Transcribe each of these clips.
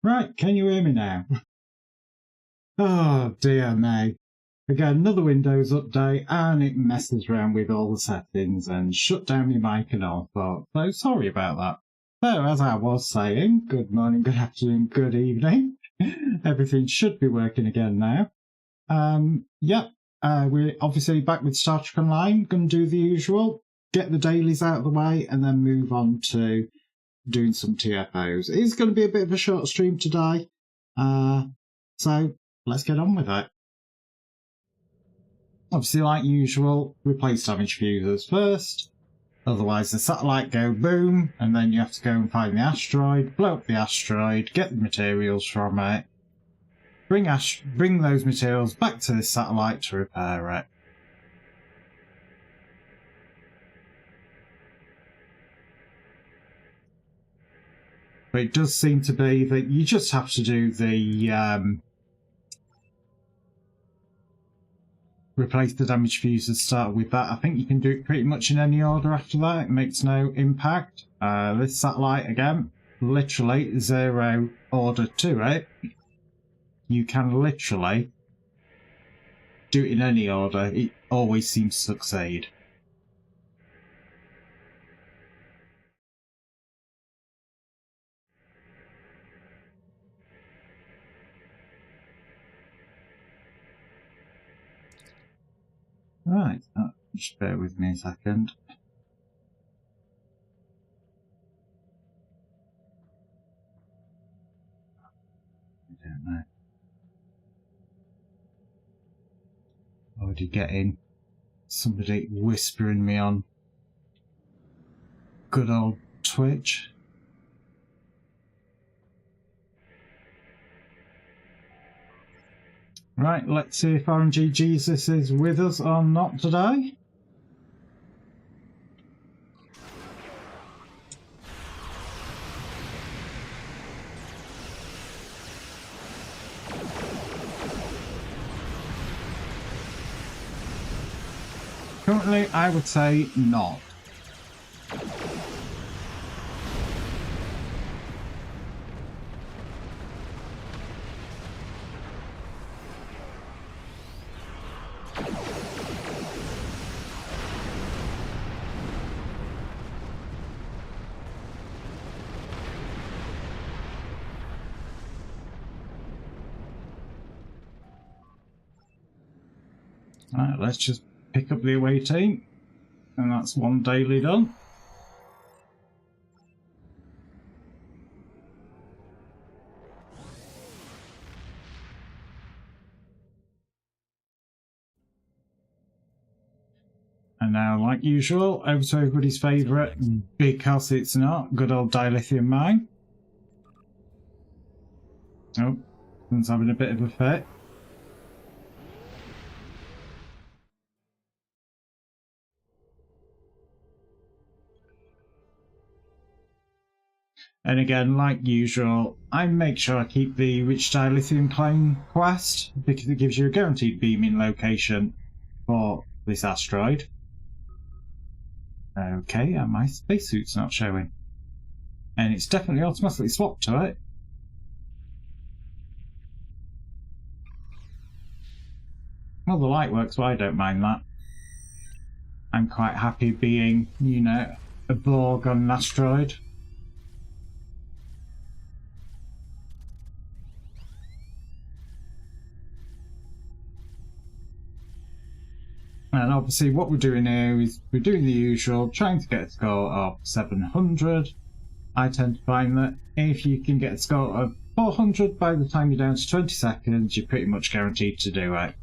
Right, can you hear me now? Oh dear me. Again, another Windows update and it messes around with all the settings and shut down your mic and all sorts. So sorry about that. So as I was saying, good morning, good afternoon, good evening. Everything should be working again now. We're obviously back with Star Trek Online. Going to do the usual, get the dailies out of the way and then move on to doing some TFOs. It is going to be a bit of a short stream today. So let's get on with it. Obviously, like usual, replace damaged fuses first. Otherwise, the satellite go boom, and then you have to go and find the asteroid, blow up the asteroid, get the materials from it, bring those materials back to the satellite to repair it. But it does seem to be that you just have to do the replace the damaged fuses, start with that. I think you can do it pretty much in any order after that. It makes no impact. This satellite, again, literally zero order to it. You can literally do it in any order. It always seems to succeed. Right, just bear with me a second. I don't know. Already getting somebody whispering me on good old Twitch. Right, let's see if RNG Jesus is with us or not today. Currently, I would say not. Right, let's just pick up the away team, and that's one daily done. And now, like usual, over to everybody's favourite, because it's not, good old dilithium mine. Oh, someone's having a bit of a fit. And again, like usual, I make sure I keep the Rich Dilithium Claim quest, because it gives you a guaranteed beaming location for this asteroid. Okay, and my spacesuit's not showing. And it's definitely automatically swapped to it. Well, the light works, so I don't mind that. I'm quite happy being, you know, a Borg on an asteroid. And obviously what we're doing here is we're doing the usual, trying to get a score of 700. I tend to find that if you can get a score of 400 by the time you're down to 20 seconds, you're pretty much guaranteed to do it.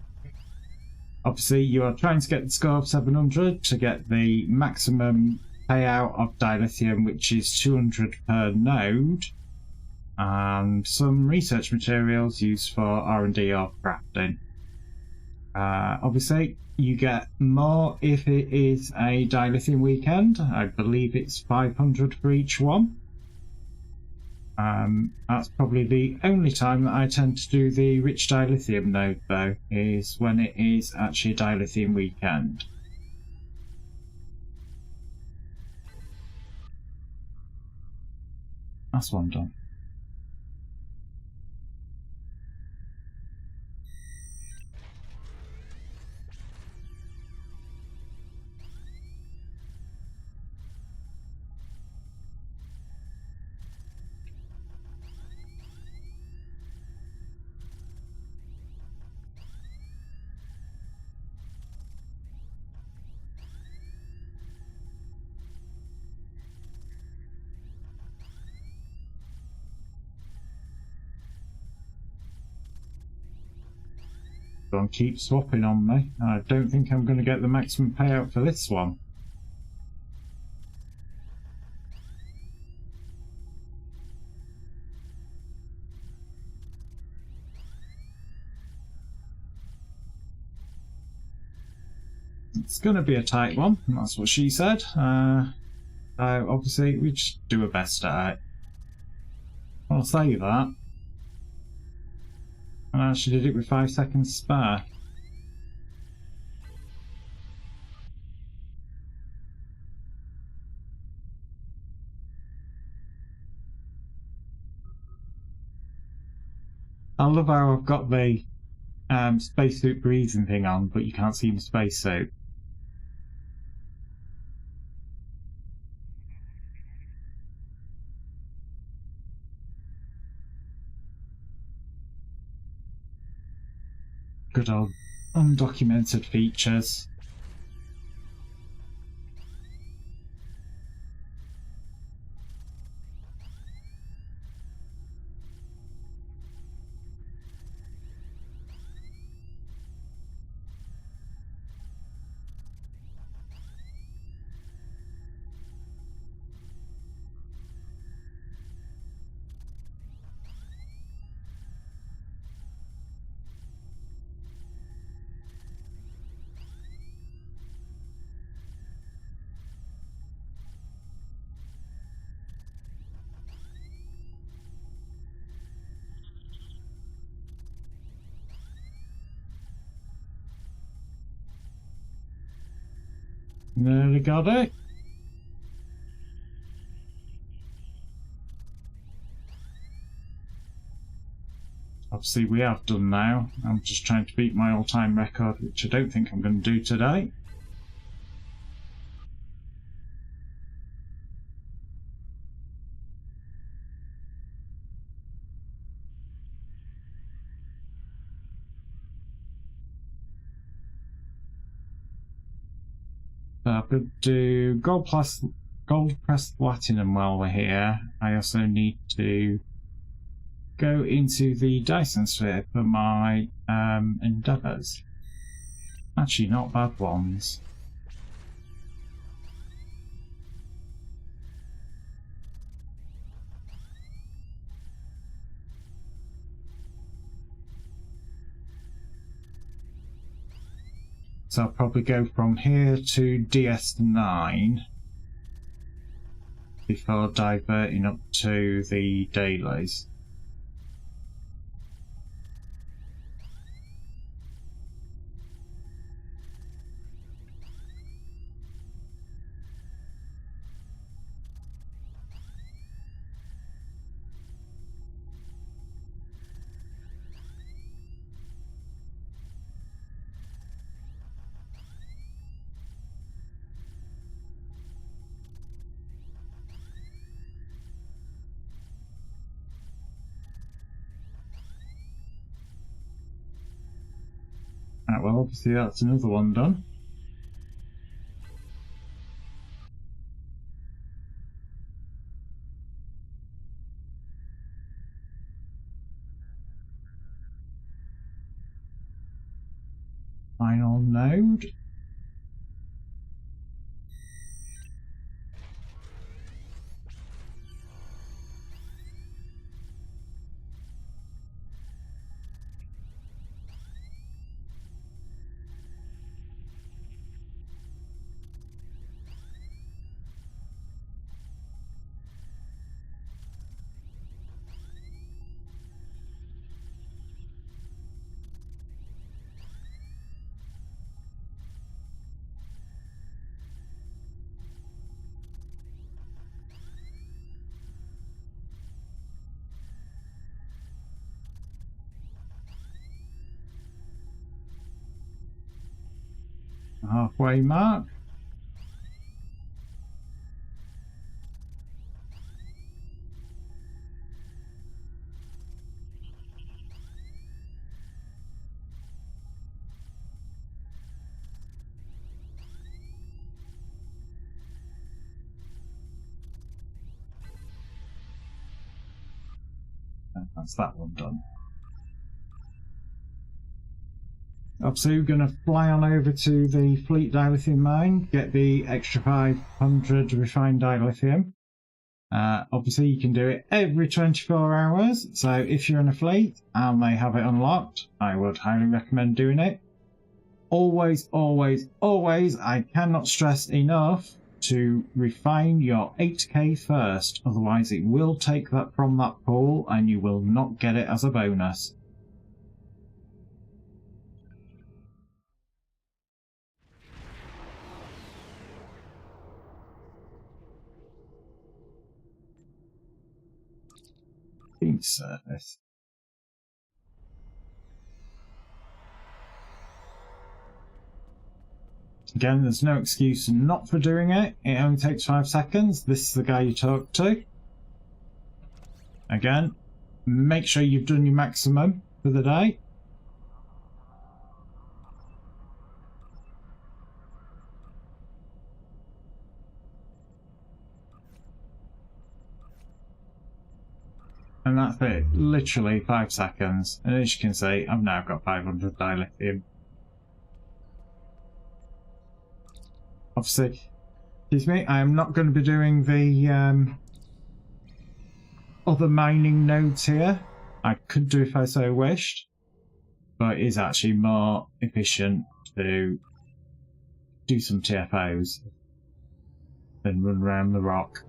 Obviously you are trying to get the score of 700 to get the maximum payout of dilithium, which is 200 per node, and some research materials used for R&D or crafting. Obviously, you get more if it is a dilithium weekend. I believe it's 500 for each one. That's probably the only time that I tend to do the rich dilithium node, though, is when it is actually a dilithium weekend. That's one done. Go on, keep swapping on me. I don't think I'm going to get the maximum payout for this one. It's going to be a tight one, that's what she said. Obviously, we just do our best at it. I'll say that. And I actually did it with 5 seconds spare. I love how I've got the spacesuit breathing thing on, but you can't see my spacesuit. Good old undocumented features. Nearly got it. Obviously we have done now. I'm just trying to beat my all-time record, which I don't think I'm going to do today. So I'm going to do gold pressed platinum while we're here. I also need to go into the Dyson sphere for my endeavours. Actually, not bad ones. So I'll probably go from here to DS9 before diverting up to the dailies. Right, well, obviously that's another one done. Final node. Halfway mark. And that's that one done. Obviously, we're going to fly on over to the Fleet Dilithium mine, get the extra 500 refined dilithium. Obviously, you can do it every 24 hours, so if you're in a fleet and they have it unlocked, I would highly recommend doing it. Always, always, always, I cannot stress enough to refine your 8k first, otherwise it will take that from that pool and you will not get it as a bonus. Beam service. Again, there's no excuse not for doing it. It only takes 5 seconds. This is the guy you talk to. Again, make sure you've done your maximum for the day. And that's it. Literally 5 seconds. And as you can see, I've now got 500 dilithium. Obviously, excuse me, I am not going to be doing the other mining nodes here. I could do if I so wished, but it is actually more efficient to do some TFOs than run around the rock.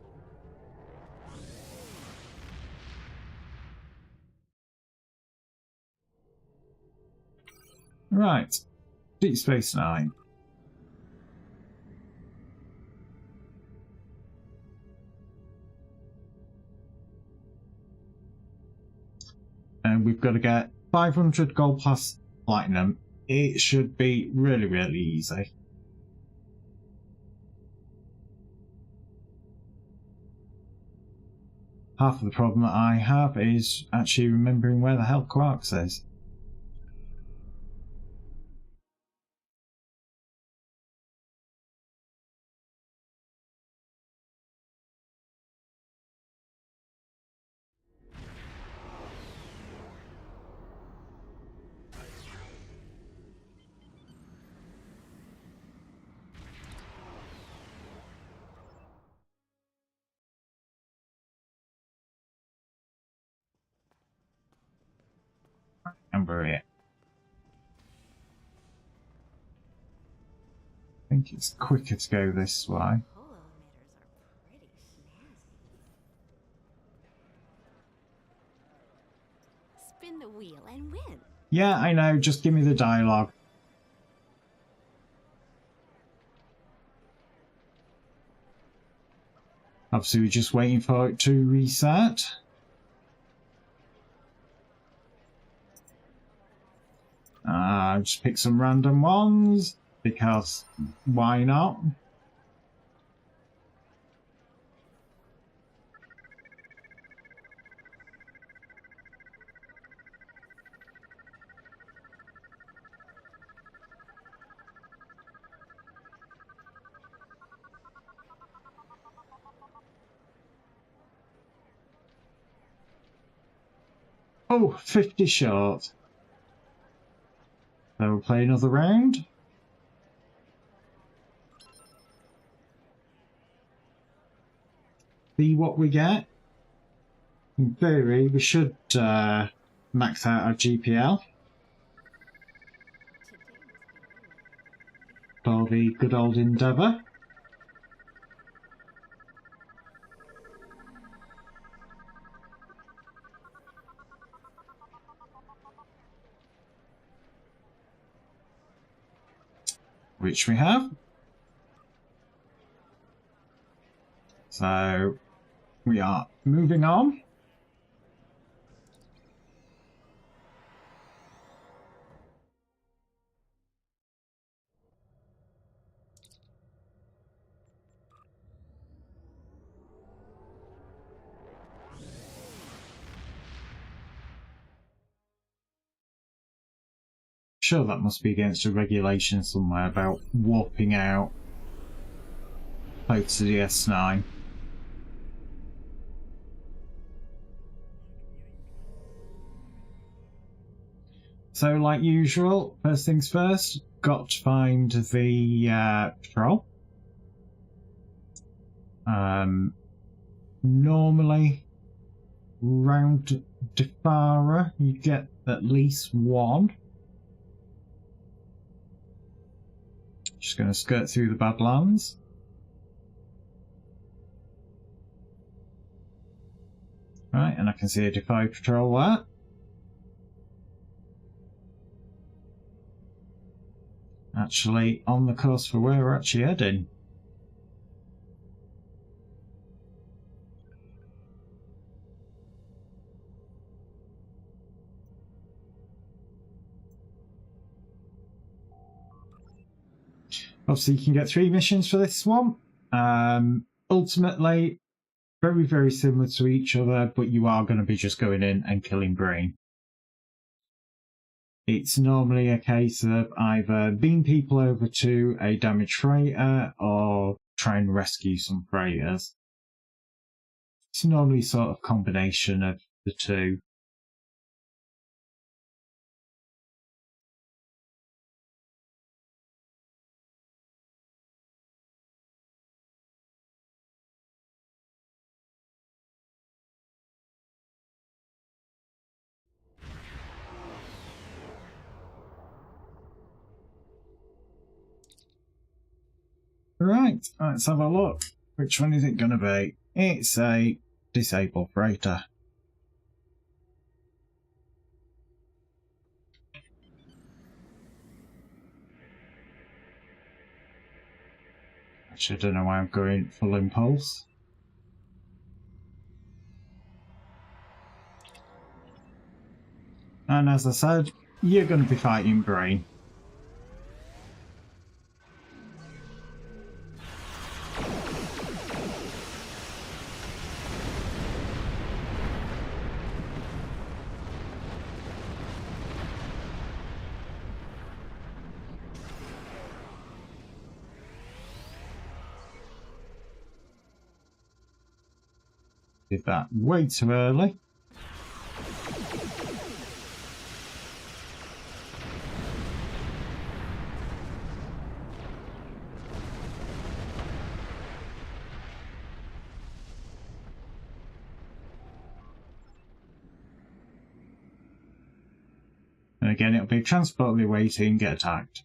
Right, Deep Space Nine. And we've got to get 500 gold plus platinum. It should be really, really easy. Half of the problem that I have is actually remembering where the hell Quarks is. And we're here. I think it's quicker to go this way. Spin the wheel and win. Yeah, I know, just give me the dialogue. Obviously, we're just waiting for it to reset. Just pick some random ones, because why not? Oh, 50 short. So we'll play another round. See what we get. In theory, we should max out our GPL for the good old Endeavour. Which we have. So we are moving on. Sure, that must be against a regulation somewhere about warping out close to the S9. So like usual, first things first, got to find the patrol. Normally, round Defara, you get at least one. Just going to skirt through the Badlands. Right, and I can see a Defy patrol there. Actually, on the course for where we're actually heading. Obviously, you can get 3 missions for this one. Ultimately, very, very similar to each other, but you are going to be just going in and killing Brain. It's normally a case of either beam people over to a damaged freighter or try and rescue some freighters. It's normally sort of combination of the two. Right, let's have a look. Which one is it going to be? It's a disabled freighter. Actually, I don't know why I'm going full impulse. And as I said, you're going to be fighting Brain. Did that way too early. And again, it'll be transport the waiting and get attacked.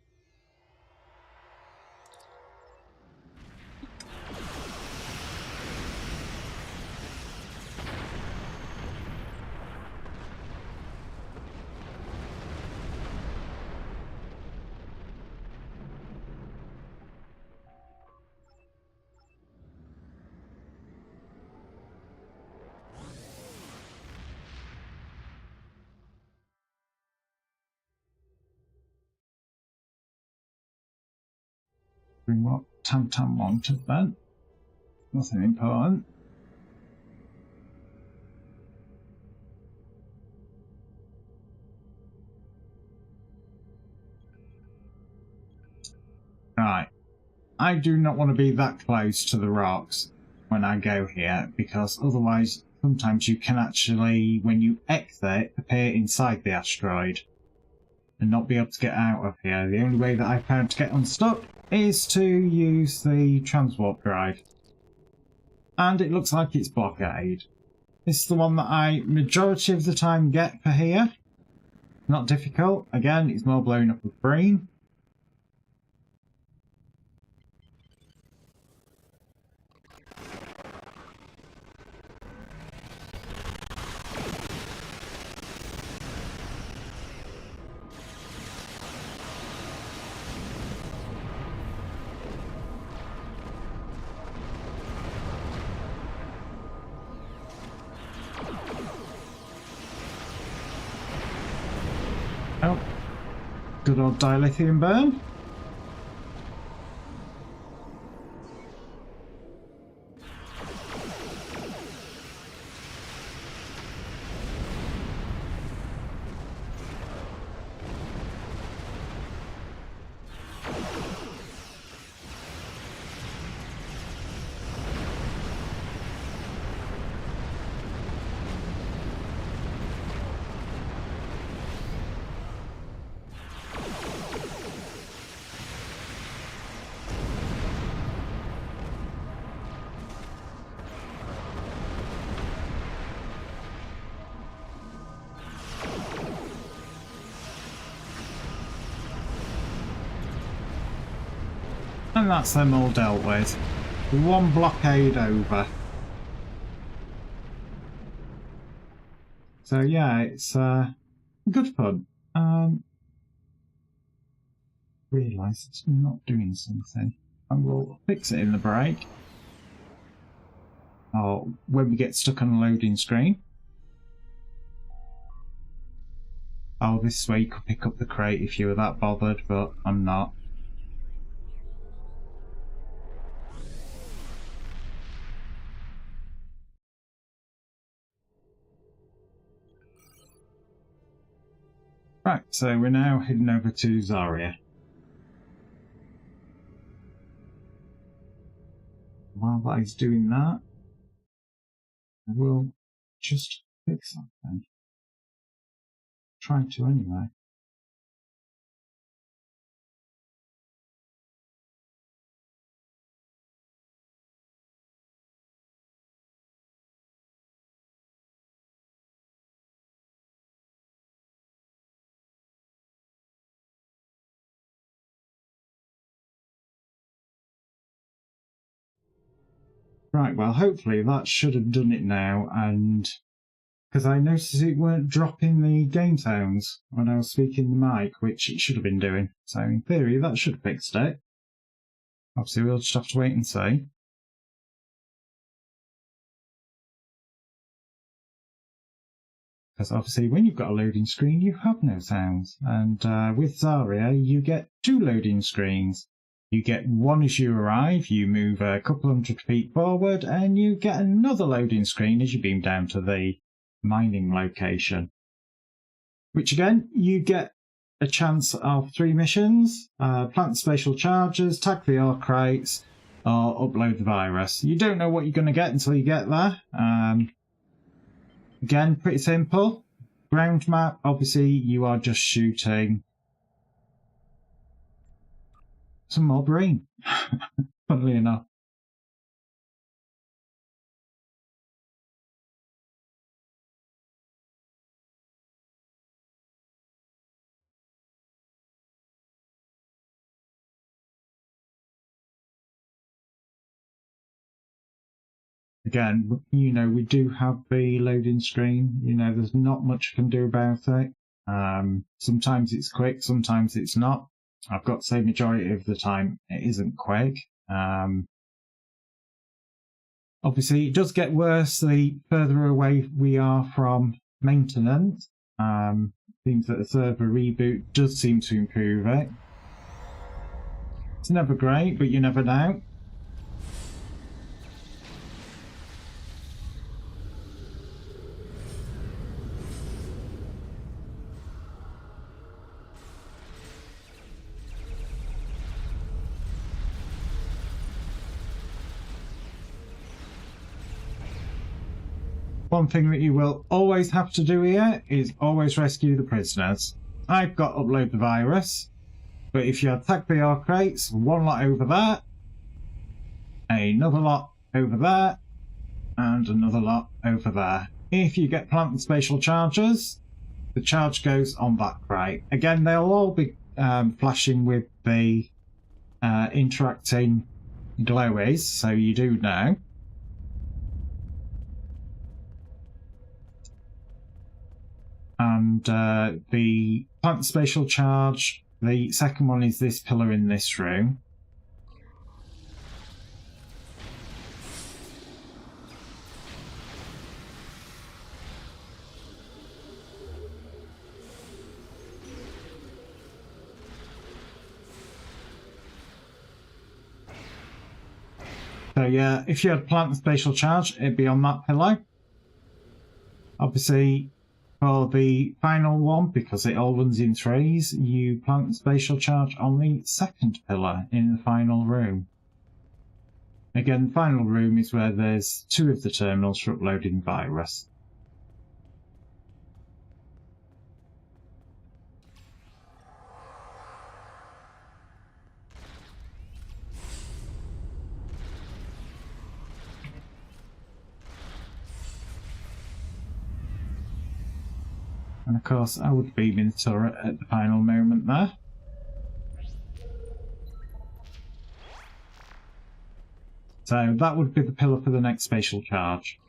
Bring what Tam Tam wanted then. Nothing important. Right. I do not want to be that close to the rocks when I go here, because otherwise sometimes you can actually, when you exit, appear inside the asteroid and not be able to get out of here. The only way that I've found to get unstuck is to use the transwarp drive. And it looks like it's blockade. This is the one that I majority of the time get for here. Not difficult. Again, it's more blown up with Brain. Oh, good old dilithium burn. And that's them all dealt with. One blockade over. So yeah, it's good fun. Realise it's not doing something. I will fix it in the break. Or when we get stuck on a loading screen. Oh, this way you could pick up the crate if you were that bothered, but I'm not. Right, so we're now heading over to Zarya. While that is doing that, I will just fix something. Try to anyway. Right, well, hopefully that should have done it now, and because I noticed it weren't dropping the game sounds when I was speaking the mic, which it should have been doing. So in theory, that should have fixed it. Obviously, we'll just have to wait and see. Because obviously, when you've got a loading screen, you have no sounds. And with Zarya, you get 2 loading screens. You get one as you arrive, you move a couple hundred feet forward, and you get another loading screen as you beam down to the mining location. Which again, you get a chance of 3 missions, plant spatial charges, tag the ore crates, or upload the virus. You don't know what you're going to get until you get there. Again, pretty simple. Ground map, obviously you are just shooting some more green, funnily enough. Again, you know, we do have the loading screen. You know, there's not much I can do about it. Sometimes it's quick, sometimes it's not. I've got to say majority of the time it isn't quick. Obviously, it does get worse the further away we are from maintenance. Seems that the server reboot does seem to improve it. It's never great, but you never know. One thing that you will always have to do here is always rescue the prisoners. I've got upload the virus, but if you attack the ore crates, 1 lot over there, another lot over there, and another lot over there. If you get plant and spatial charges, the charge goes on that crate. Again, they'll all be flashing with the interacting glowies, so you do know. And the plant spatial charge, the second one is this pillar in this room. So yeah, if you had plant spatial charge, it'd be on that pillar. Obviously, for the final one, because it all runs in 3s, you plant spatial charge on the second pillar in the final room. Again, the final room is where there's 2 of the terminals for uploading virus. And of course, I would beam in the turret at the final moment there. So that would be the pillar for the next spatial charge.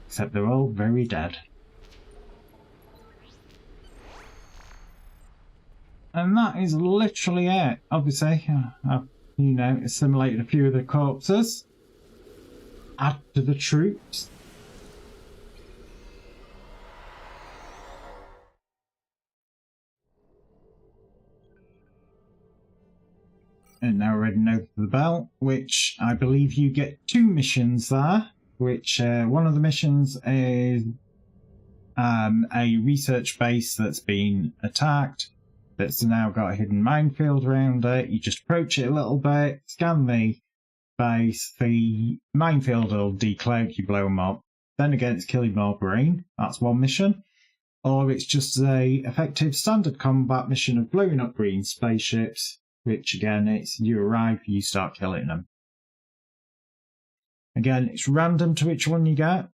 Except they're all very dead. And that is literally it. Obviously, I've, assimilated a few of the corpses. Add to the troops. And now we're ready now for the bell, which I believe you get 2 missions there. Which one of the missions is a research base that's been attacked, that's now got a hidden minefield around it. You just approach it a little bit, scan the base, the minefield will decloak, you blow them up. Then again, it's killing more green. That's one mission. Or it's just a effective standard combat mission of blowing up green spaceships, which again, it's you arrive, you start killing them. Again, it's random to which one you get.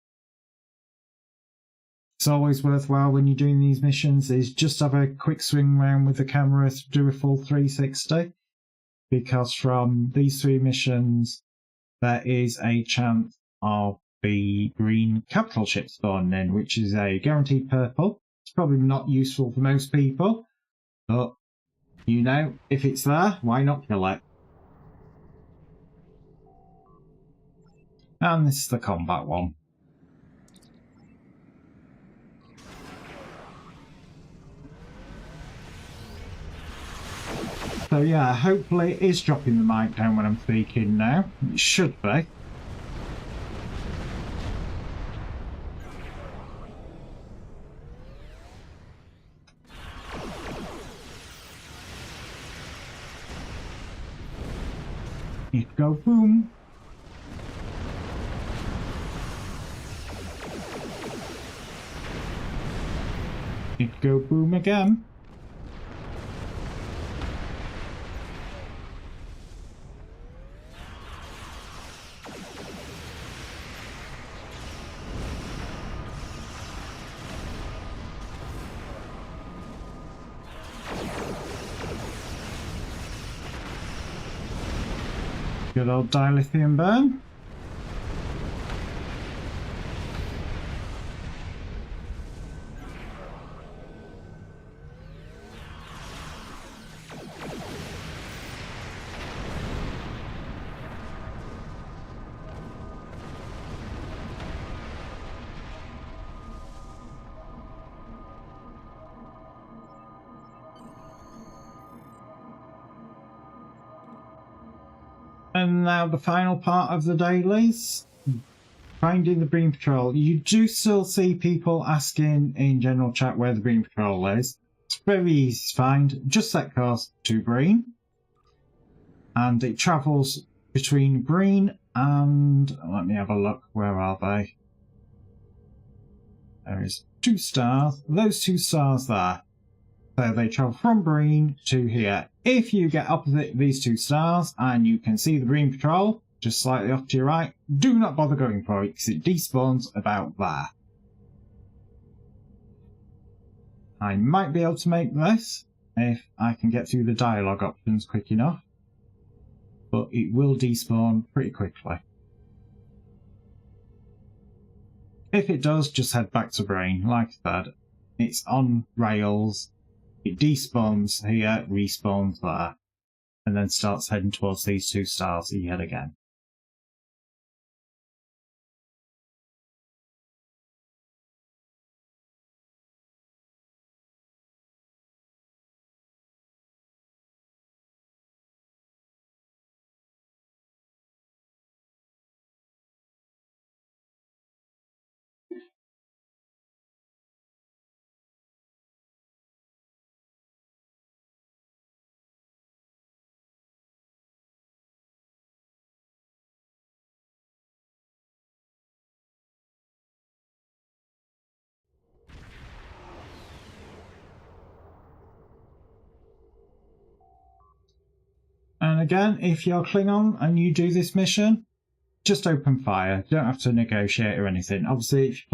It's always worthwhile when you're doing these missions is just have a quick swing around with the camera to do a full 360. Because from these 3 missions, there is a chance of the green capital ship spawning in, which is a guaranteed purple. It's probably not useful for most people, but if it's there, why not kill it? And this is the combat one. So yeah, hopefully it is dropping the mic down when I'm speaking now. It should be. It go boom. It go boom again. Good old dilithium burn. And now the final part of the dailies, finding the Green Patrol. You do still see people asking in general chat where the Green Patrol is. It's very easy to find. Just set course to Breen. And it travels between Breen and... let me have a look. Where are they? There is 2 stars. Those 2 stars there. So they travel from Breen to here. If you get opposite these 2 stars and you can see the Green Patrol just slightly off to your right, do not bother going for it because it despawns about there. I might be able to make this if I can get through the dialogue options quick enough, but it will despawn pretty quickly. If it does, just head back to Breen. Like I said, it's on rails. It despawns here, respawns there, and then starts heading towards these 2 stars yet again. And again, if you're Klingon and you do this mission, just open fire. You don't have to negotiate or anything. Obviously, if you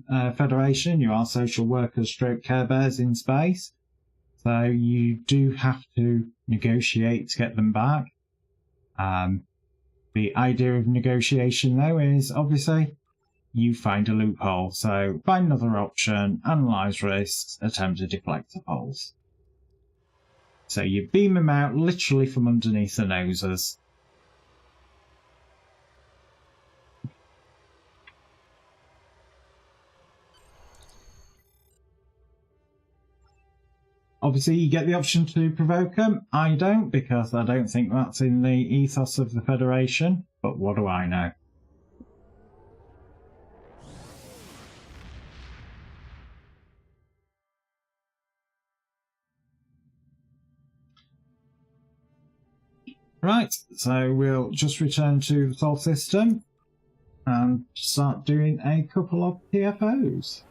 play Federation, you are social workers stroke Care Bears in space. So you do have to negotiate to get them back. The idea of negotiation, though, is obviously you find a loophole. So find another option, analyse risks, attempt to deflect the holes. So you beam them out literally from underneath the noses. Obviously, you get the option to provoke them. I don't, because I don't think that's in the ethos of the Federation. But what do I know? Right, so we'll just return to the Sol system and start doing a couple of TFOs.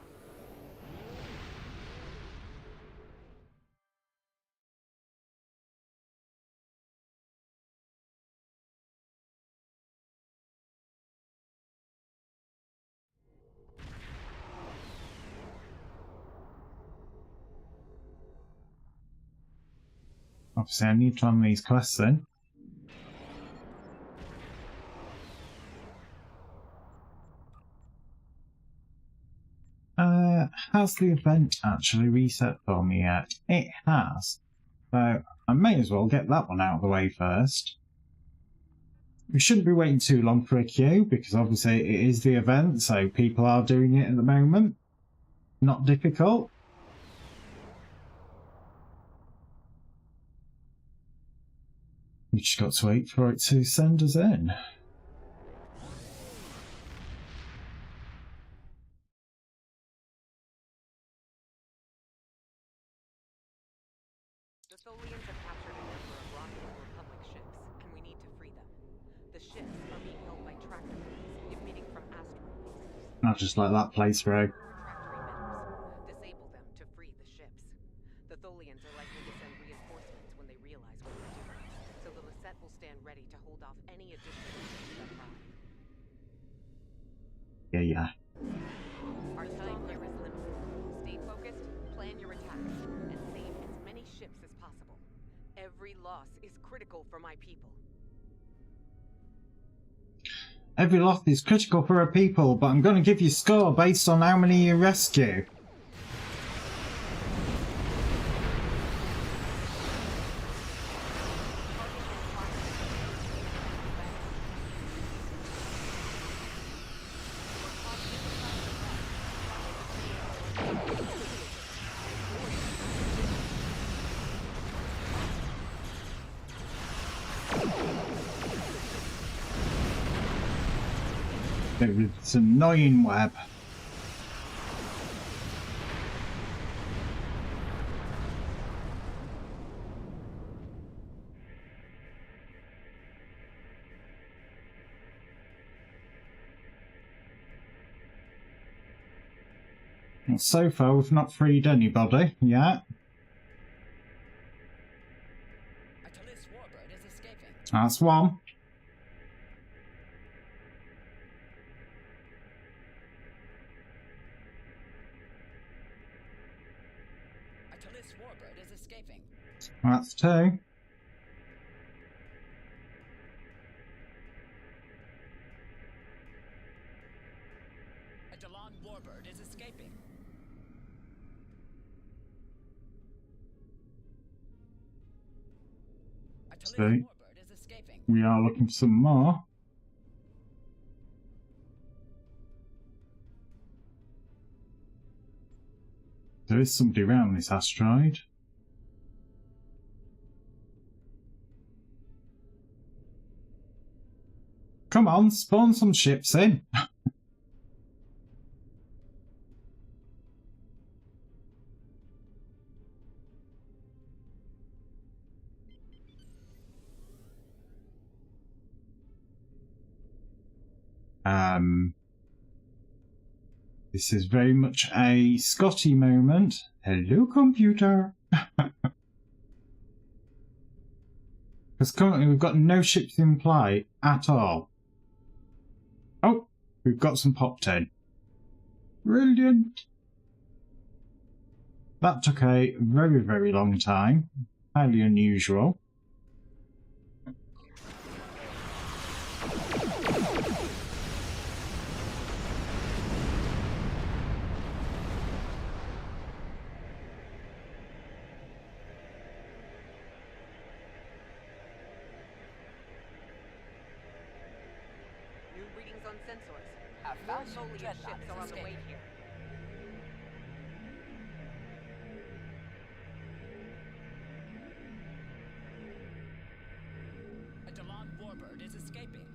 Obviously, I need to run these quests in. Has the event actually reset for me yet? It has. So I may as well get that one out of the way first. We shouldn't be waiting too long for a queue, because obviously it is the event, so people are doing it at the moment. Not difficult. We just got to wait for it to send us in. The Tholians have captured a number of Romulan Republic ships, and we need to free them. The ships are being held by tractor beams emitting from asteroid lasers. Not just let that play through. Disable them to free the ships. The Tholians are likely to send reinforcements when they realize what we're doing, so the Lisette will stand ready to hold off any additional ships that arrive. Yeah. Our time here is limited. Stay focused, plan your attacks, and save as many ships as possible. Every loss is critical for my people. Every loss is critical for our people, but I'm going to give you a score based on how many you rescue. It's an annoying web. And so far we've not freed anybody yet. That's one. That's two. A Delon warbird is escaping. So we are looking for some more. There is somebody around this asteroid. Come on, spawn some ships in. This is very much a Scotty moment. Hello, computer. Because currently we've got no ships in play at all. we've got some popped in. Brilliant! That took a very, very long time. Highly unusual. New readings on sensors. A More Falchion Tholian dreadnought ships is are on the way escaping. here. A Delon warbird is escaping.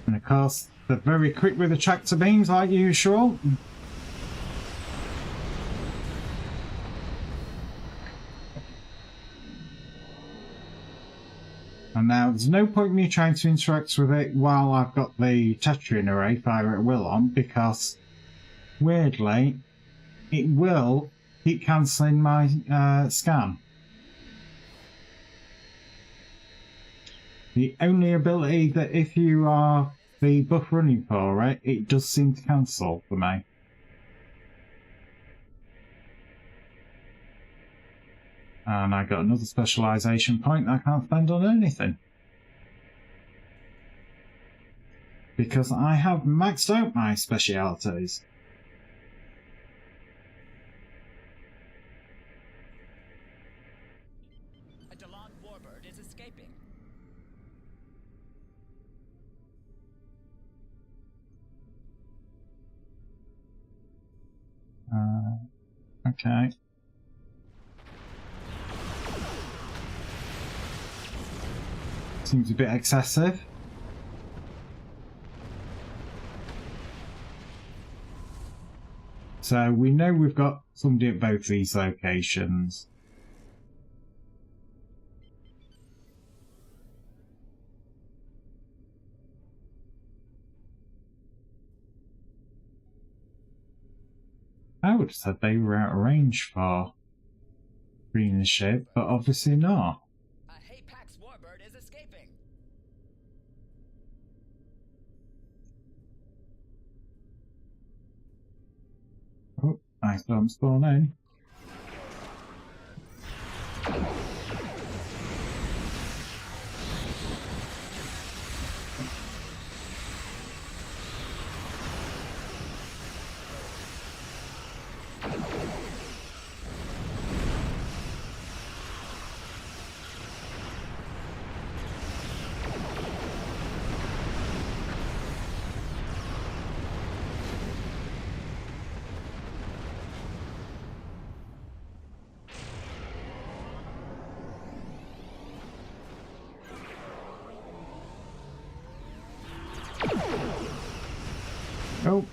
And of course, they're very quick with the tractor beams like usual. And now there's no point me trying to interact with it while I've got the Tetrian array fire at will on, because weirdly it will keep cancelling my scan. The only ability that if you are the buff running for it, it does seem to cancel for me. And I got another specialisation point that I can't spend on anything. Because I have maxed out my specialities. A Delon warbird is escaping. Okay. Seems a bit excessive. So we know we've got somebody at both these locations. I would have said they were out of range for freeing the ship, but obviously not. A Hapax warbird is escaping. Oh, I saw them spawn in. Oh.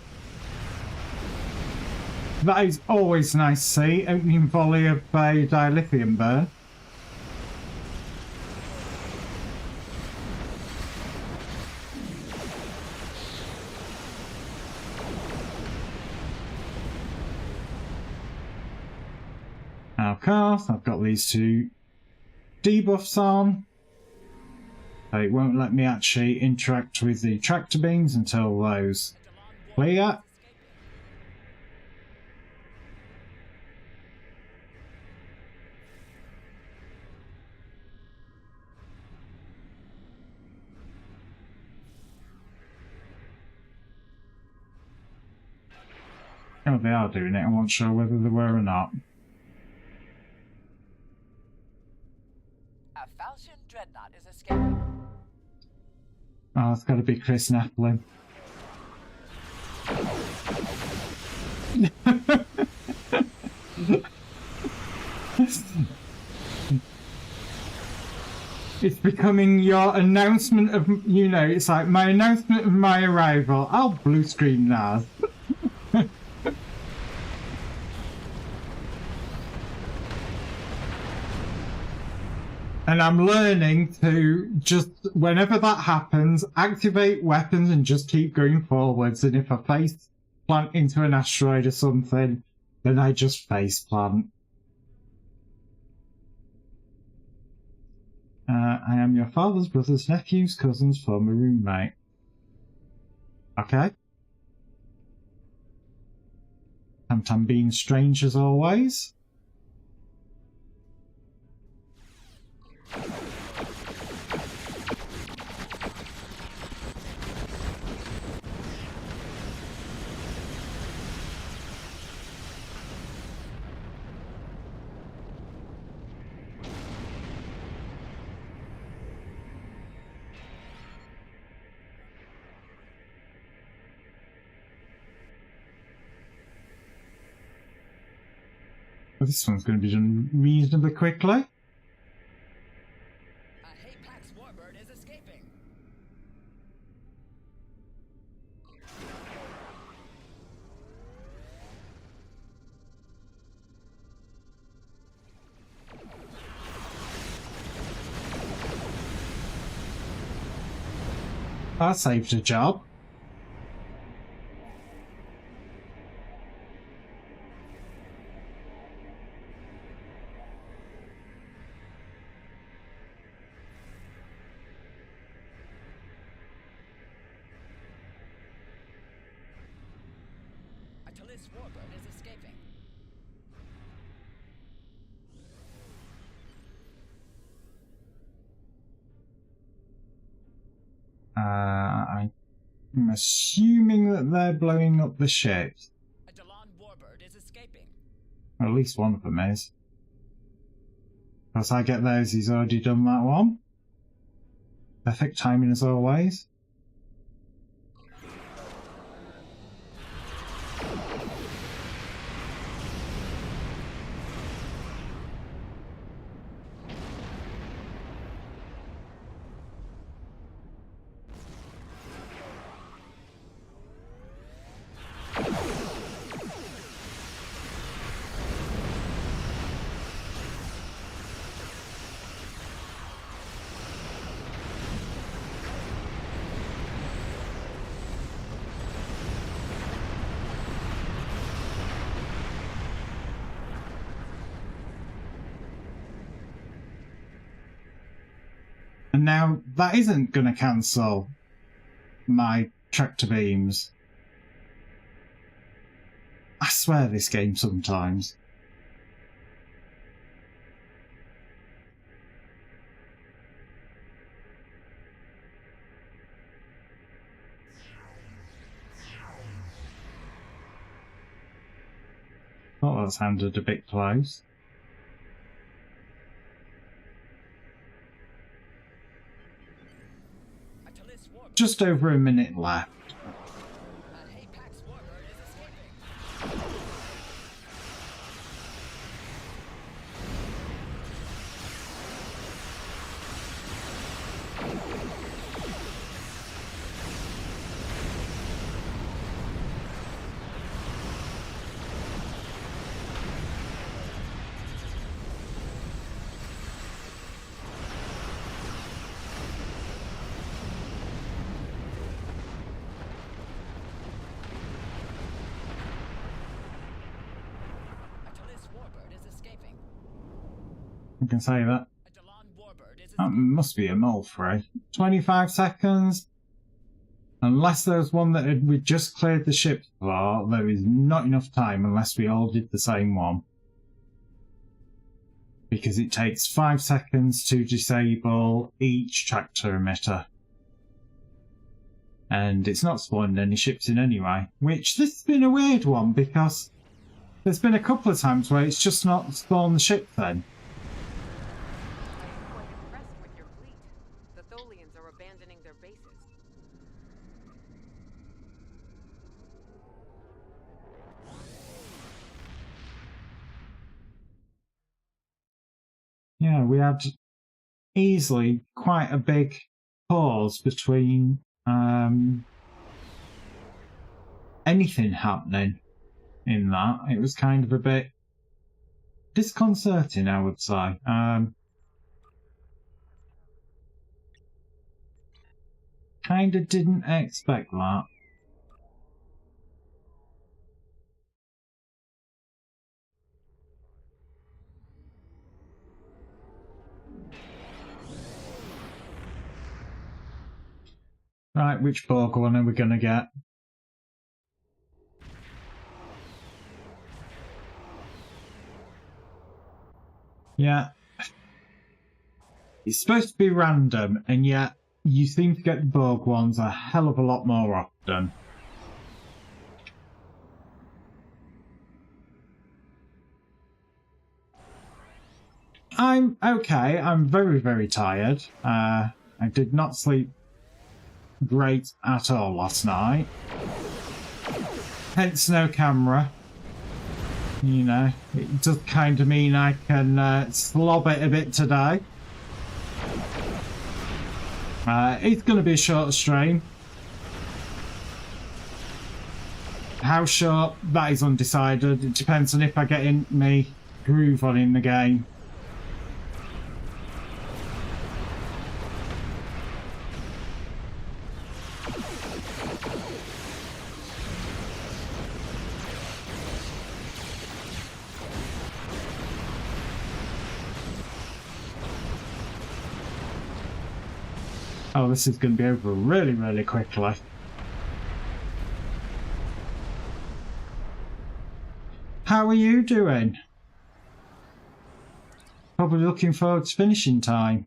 That is always nice to see, opening volley of a dilithium burn. Now, of course, I've got these two debuffs on. It won't let me actually interact with the tractor beams until those clear. Oh, they are doing it. I wasn't sure whether they were or not. A Falchion dreadnought is escaping. Oh, it's got to be Chris Naplin. It's becoming your announcement of, you know, it's like my announcement of my arrival. I'll blue screen Naz. And I'm learning to just, whenever that happens, activate weapons and just keep going forwards. And if I face plant into an asteroid or something, then I just face plant. I am your father's brother's nephew's cousin's former roommate. Okay. Tam being strange as always. Well, this one's going to be done reasonably quickly. Hey, Pax Warbird is escaping. That saved a job. This warbird is escaping. I'm assuming that they're blowing up the ships. A Delon warbird is escaping. Or at least one of them is. Because I get those, he's already done that one. Perfect timing as always. And now that isn't going to cancel my tractor beams. I swear this game sometimes. Thought that sounded a bit close. Just over a minute left. Hey, Pax Warbird is escaping. I can say that. A Delon warbird is That must be a mole free. 25 seconds. Unless there's one that we just cleared the ship for, there is not enough time unless we all did the same one. Because it takes 5 seconds to disable each tractor emitter. And it's not spawning any ships in anyway. Which, this has been a weird one because there's been a couple of times where it's just not spawned the ship then. I'm quite impressed with your fleet. The Tholians are abandoning their bases. Yeah, we had easily quite a big pause between anything happening in that. It was kind of a bit disconcerting, I would say. Kinda didn't expect that. Right, which Borg one are we gonna get? Yeah. It's supposed to be random, and yet you seem to get the Borg ones a hell of a lot more often. I'm okay. I'm very, very tired. I did not sleep great at all last night. Hence no camera. You know, it does kind of mean I can slob it a bit today. It's going to be a short stream. How short, that is undecided. It depends on if I get in me groove on in the game. Oh, this is going to be over really, really quickly. How are you doing? Probably looking forward to finishing time.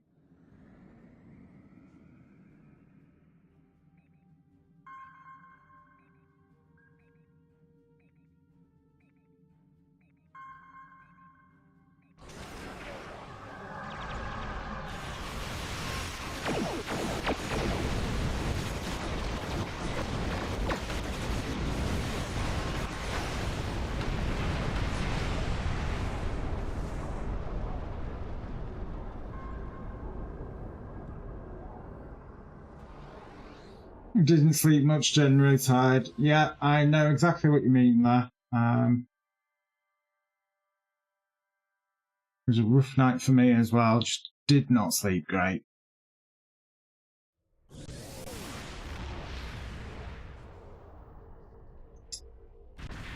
Didn't sleep much, generally tired. Yeah, I know exactly what you mean there. It was a rough night for me as well. Just did not sleep great.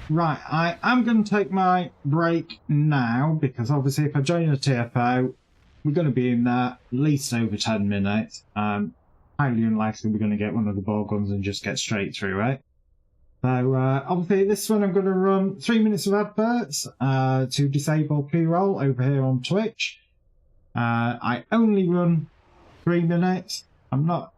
Right, I am going to take my break now because obviously if I join a TFO, we're going to be in there at least over 10 minutes. Highly unlikely we're going to get one of the Borg ones and just get straight through it. So obviously this one I'm going to run 3 minutes of adverts to disable pre-roll over here on Twitch. I only run 3 minutes. I'm not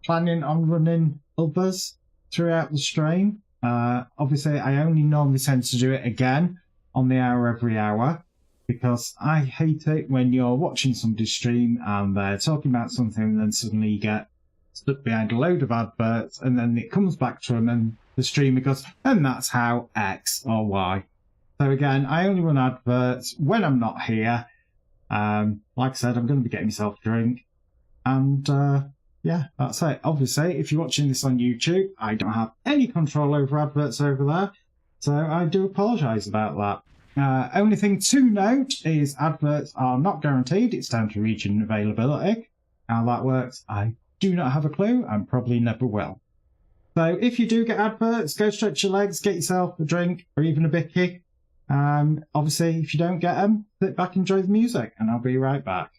planning on running others throughout the stream. Obviously I only normally tend to do it again on the hour every hour, because I hate it when you're watching somebody stream and they're talking about something and then suddenly you get stuck behind a load of adverts and then it comes back to them and the streamer goes, and that's how X or Y. So again, I only run adverts when I'm not here. Like I said, I'm going to be getting myself a drink. And yeah, that's it. Obviously, if you're watching this on YouTube, I don't have any control over adverts over there. So I do apologise about that. Only thing to note is adverts are not guaranteed. It's down to region availability. How that works, I do not have a clue and probably never will. So if you do get adverts, go stretch your legs, get yourself a drink or even a bicky. Obviously, if you don't get them, sit back and enjoy the music and I'll be right back.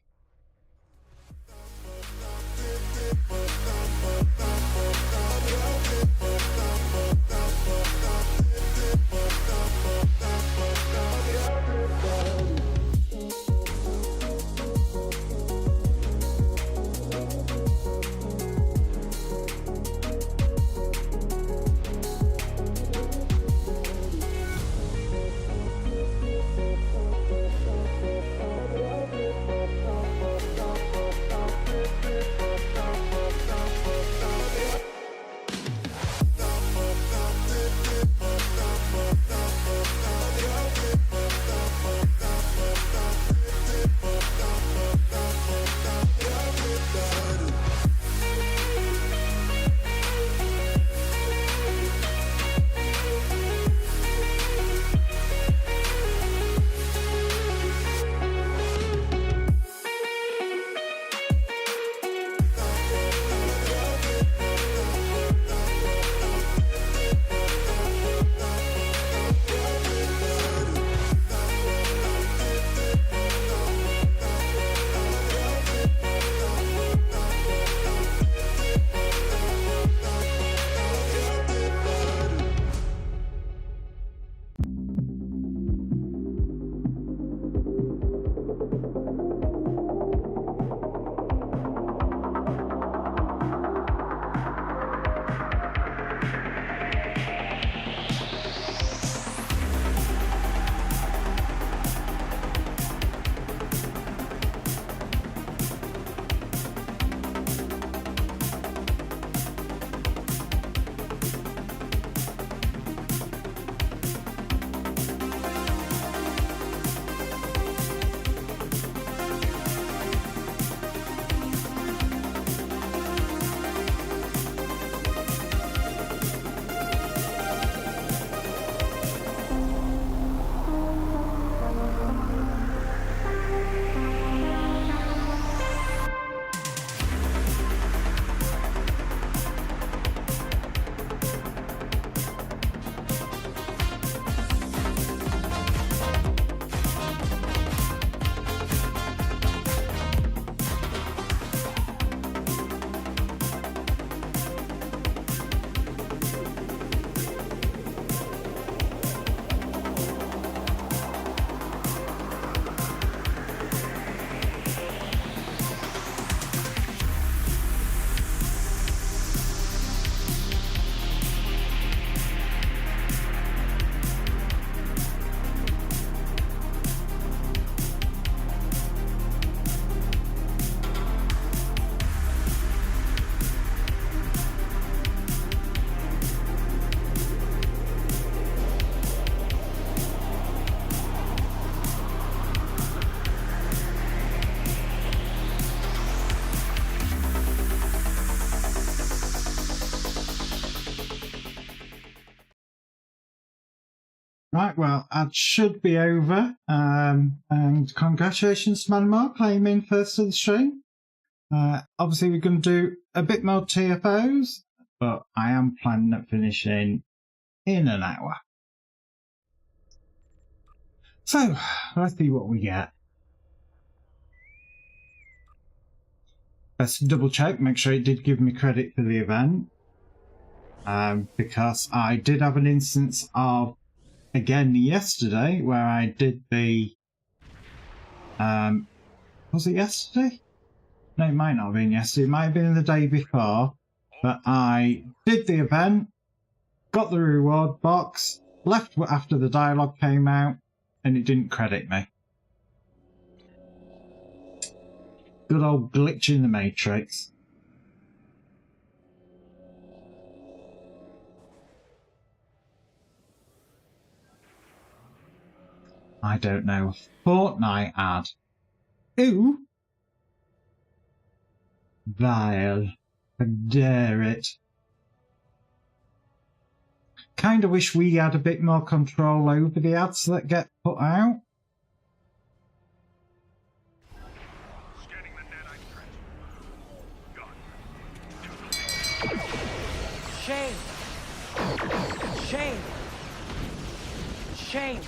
Right, well, that should be over. And congratulations to Manmar claiming first of the stream. Obviously, we're going to do a bit more TFOs, but I am planning on finishing in an hour. So, let's see what we get. Let's double check, make sure it did give me credit for the event. Because I did have an instance of, again, yesterday, where I did the... was it yesterday? No, it might not have been yesterday. It might have been the day before. But I did the event, got the reward box, left after the dialogue came out, and it didn't credit me. Good old glitch in the Matrix. I don't know. Fortnite ad. Ooh! Vile. How dare it. Kinda wish we had a bit more control over the ads that get put out. Shame! Shame! Shame!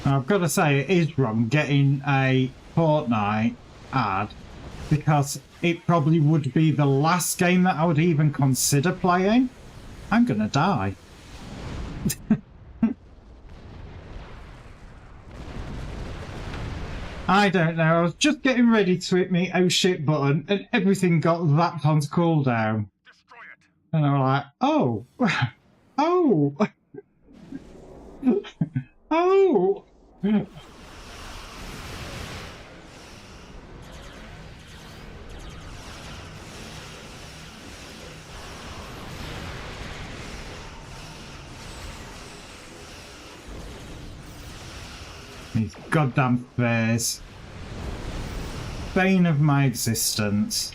I've got to say, it is wrong getting a Fortnite ad because it probably would be the last game that I would even consider playing. I'm gonna die. I don't know, I was just getting ready to hit me oh shit button and everything got zapped onto cooldown. And I'm like, oh, oh, oh. These goddamn bears. Bane of my existence.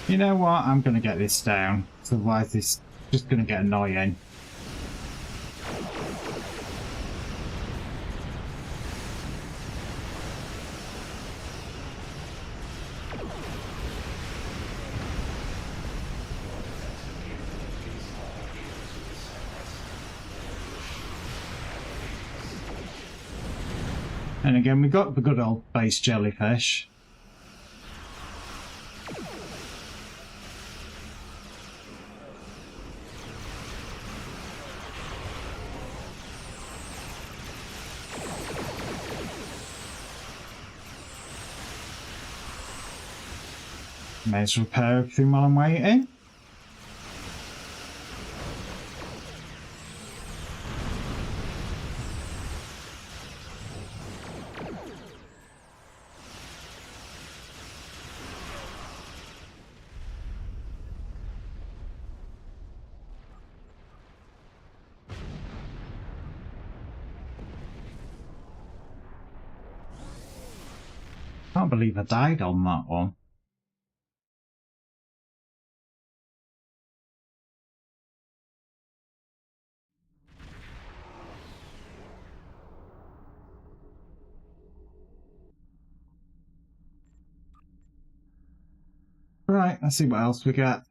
You know what? I'm going to get this down. Otherwise this is just going to get annoying. And again, we got the good old base jellyfish. May as well repair everything while I'm waiting. Can't believe I died on that one. Right, let's see what else we get.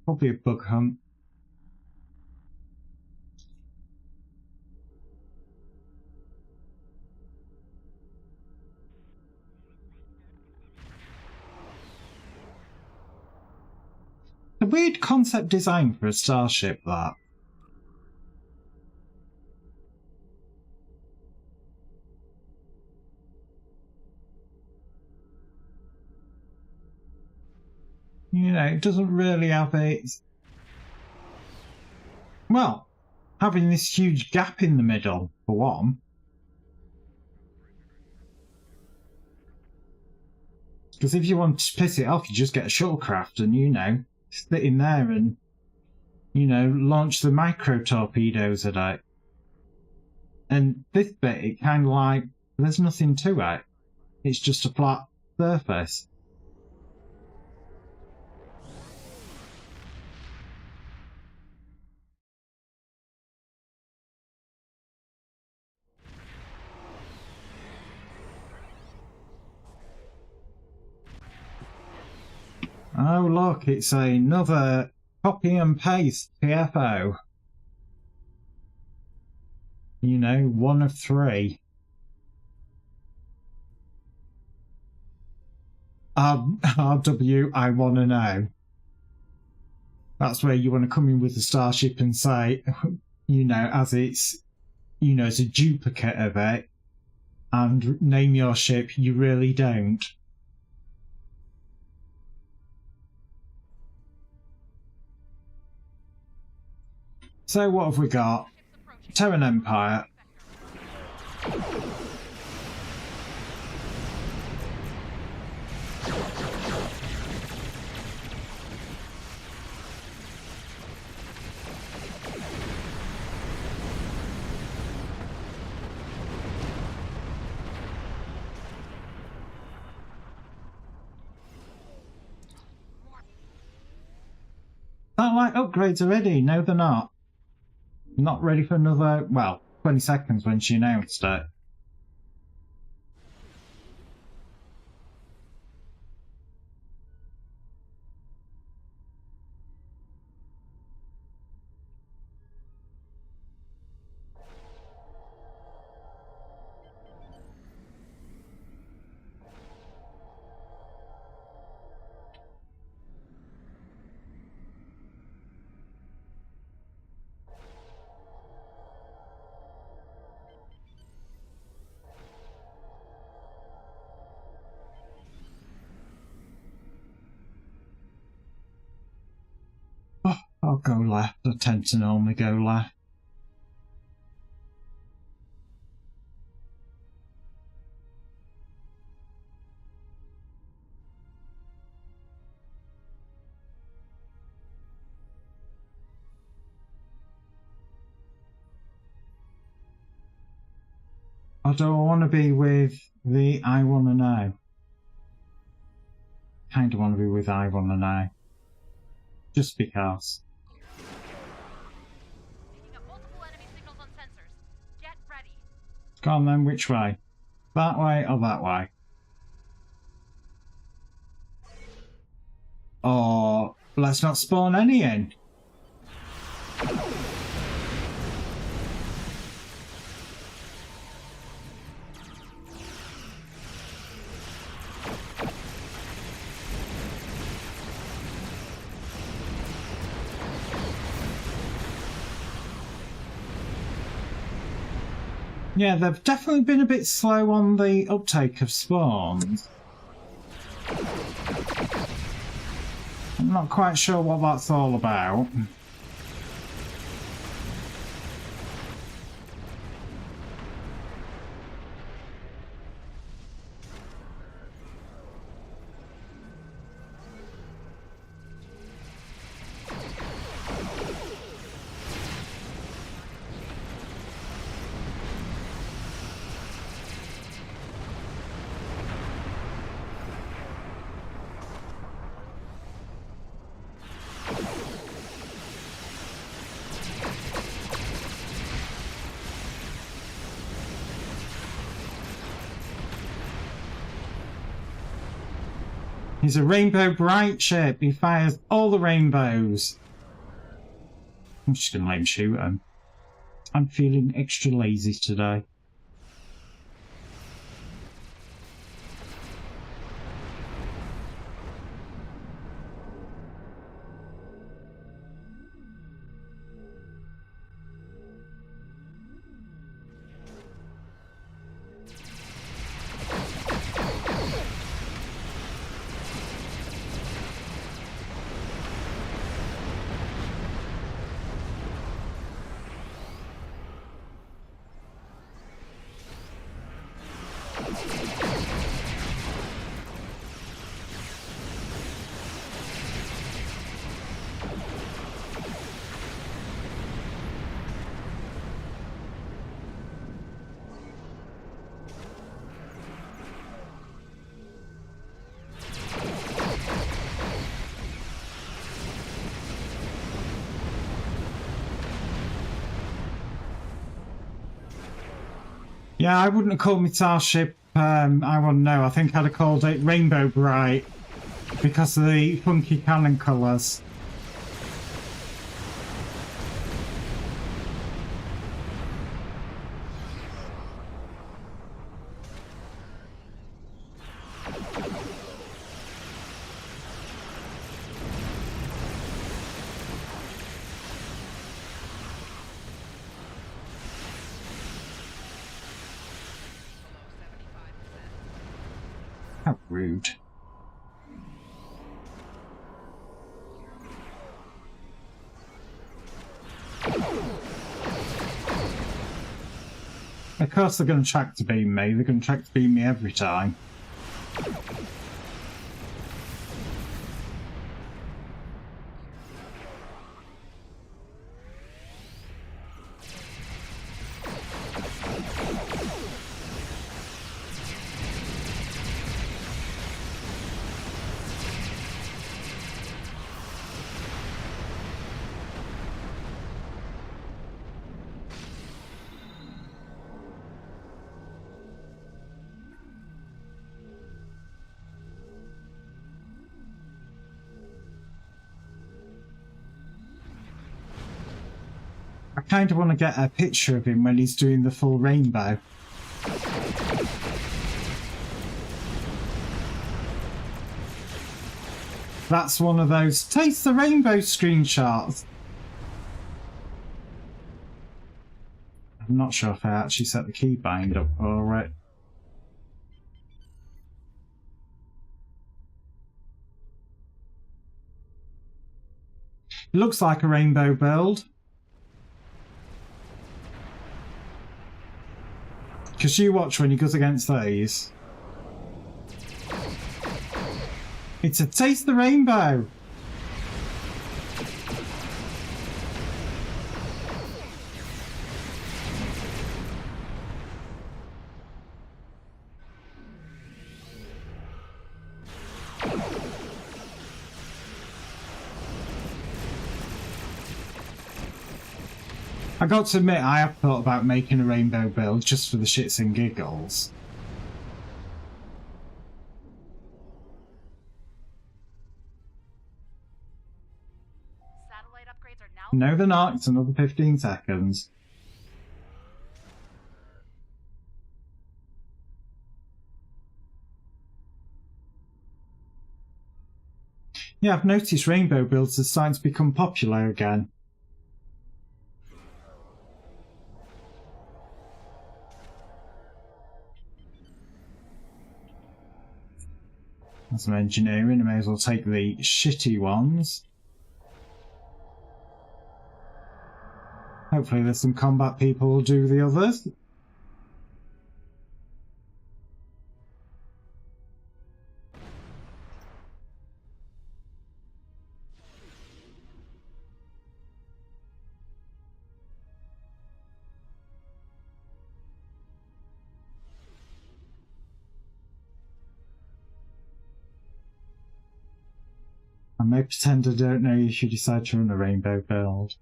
Probably a bug hunt. weird concept design for a starship, that. You know, it doesn't really have its... Well, having this huge gap in the middle, for one. Because if you want to piss it off, you just get a shuttlecraft and, you know, sit in there and, you know, launch the micro torpedoes at it. And this bit, it kind of like, there's nothing to it. It's just a flat surface. Oh look, it's another copy and paste TFO. You know, 1 of 3. RW, I want to know. That's where you want to come in with the starship and say, you know, as it's, you know, it's a duplicate of it, and name your ship, you really don't. So what have we got? Terran Empire. They're like upgrades already. No, they're not. Not ready for another, well, 20 seconds when she announced it. I'll go left. I tend to normally go left. Or do I want to be with the I want to know? Kind of want to be with I want to know. Just because. Picking up multiple enemy signals on sensors. Get ready. Go on then, which way? That way or that way? Or let's not spawn any in. Yeah, they've definitely been a bit slow on the uptake of spawns. I'm not quite sure what that's all about. He's a rainbow bright ship. He fires all the rainbows. I'm just going to let him shoot him. I'm feeling extra lazy today. Yeah, I wouldn't have called my starship, I wouldn't know, I think I'd have called it Rainbow Bright because of the funky cannon colours. How rude. Of course they're going to tractor beam me. They're going to tractor beam me every time. I kind of want to get a picture of him when he's doing the full rainbow. That's one of those taste the rainbow screenshots. I'm not sure if I actually set the keybind up for it. It looks like a rainbow build. Because you watch when he goes against these. It's a taste the rainbow. I got to admit, I have thought about making a rainbow build just for the shits and giggles. Satellite upgrades are now. No, they're not. It's another 15 seconds. Yeah, I've noticed rainbow builds are starting to become popular again. As I'm engineering, I may as well take the shitty ones. Hopefully there's some combat people who'll do the others. I may pretend I don't know if you decide to run a rainbow build.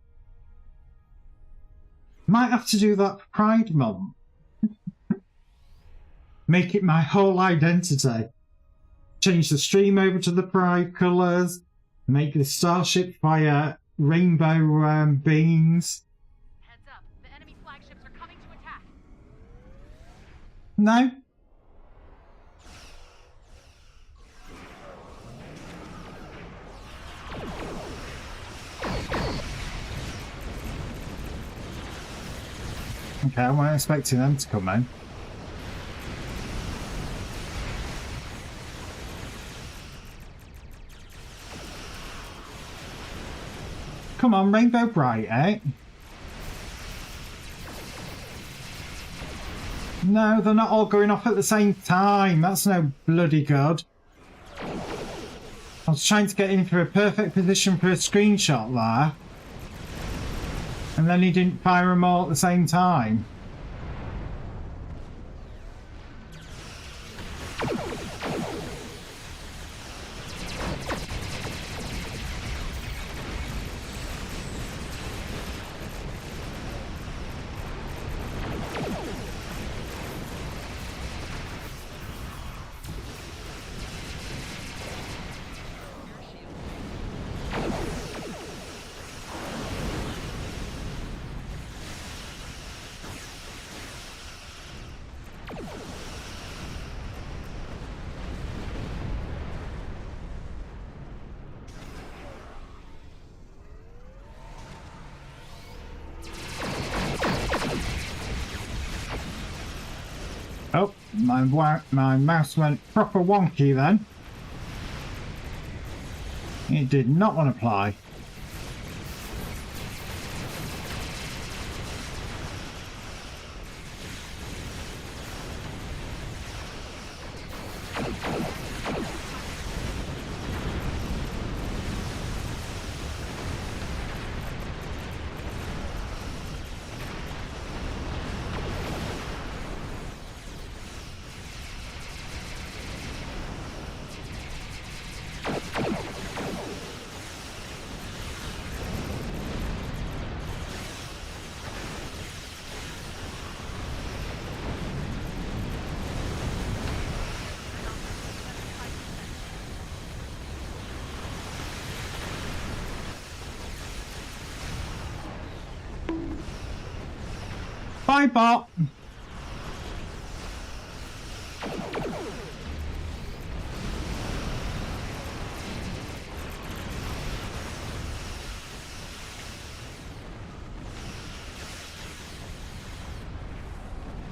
Might have to do that for Pride Month. Make it my whole identity. Change the stream over to the Pride colours. Make the starship fire rainbow beams. Heads up, the enemy flagships are coming to attack. No? Okay, I wasn't expecting them to come in. Come on, Rainbow Bright, eh? No, they're not all going off at the same time. That's no bloody good. I was trying to get into a perfect position for a screenshot there. And then he didn't fire them all at the same time. Oh, my mouse went proper wonky then. It did not want to apply. Bye, bot. I'm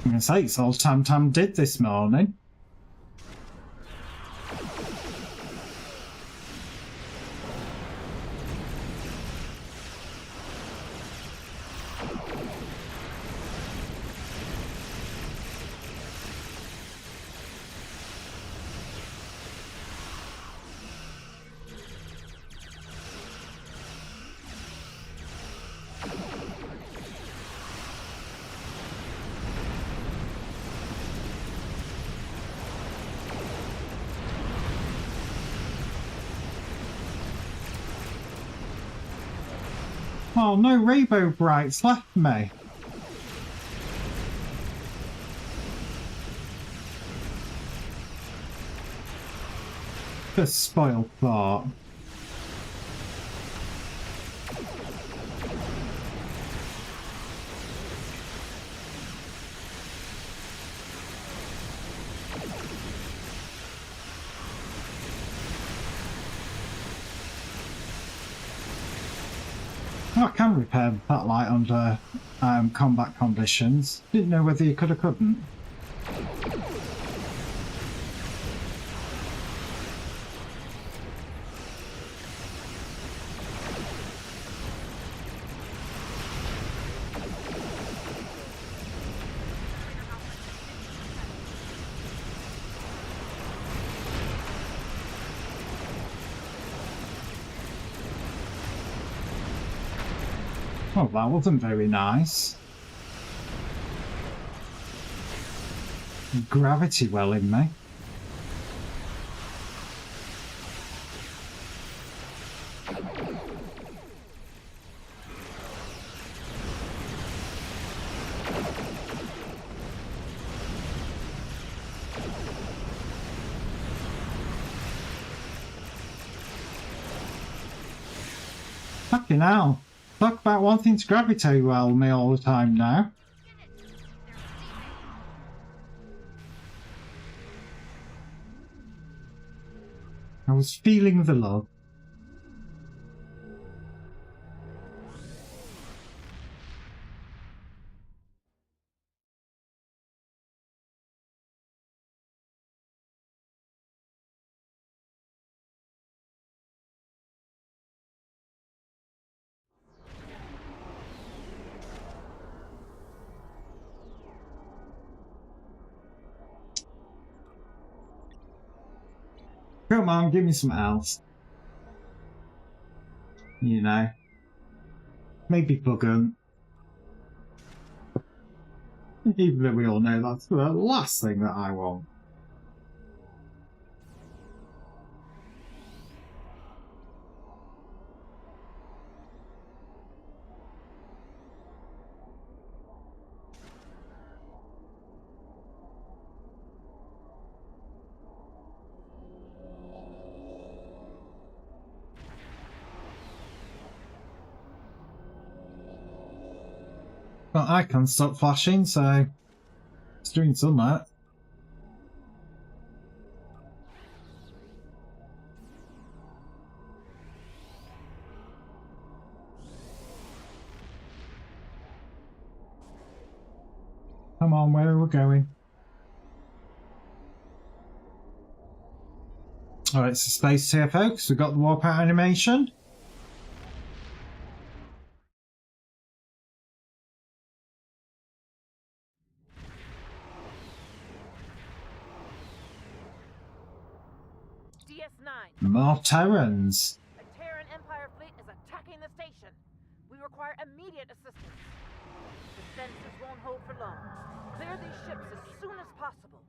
going to say it's all Tam Tam did this morning. Oh, no rainbow brights left me. The spoiled thought. Oh, I can repair that light under combat conditions. Didn't know whether you could or couldn't. Oh, that wasn't very nice. Gravity well in me. Fucking hell. Talk about wanting to gravitate well me all the time now. I was feeling the love. Come on, give me something else. You know. Maybe bugger. Even though we all know that's the last thing that I want. Well, I can't stop flashing, so it's doing something. Come on, where are we going? Alright, it's a space here, folks. We've got the warp out animation. DS9. More Terrans. A Terran Empire fleet is attacking the station. We require immediate assistance. The sensors won't hold for long. Clear these ships as soon as possible.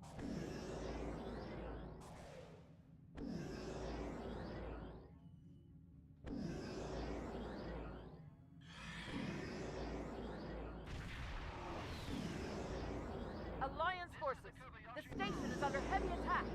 Alliance forces. The station is under heavy attack.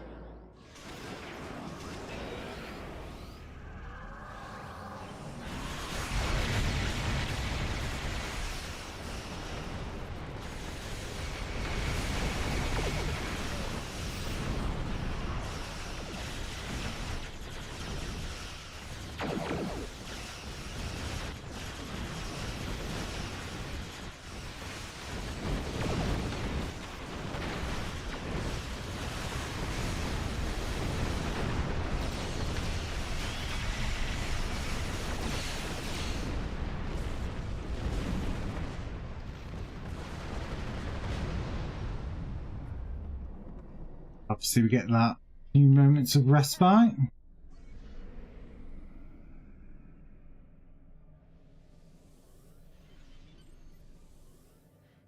Obviously, we get that few moments of respite.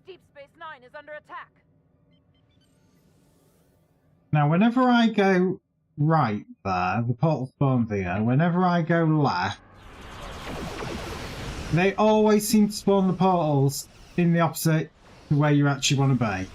Deep Space Nine is under attack. Now, whenever I go right there, the portal spawn there, whenever I go left, they always seem to spawn the portals in the opposite to where you actually want to be.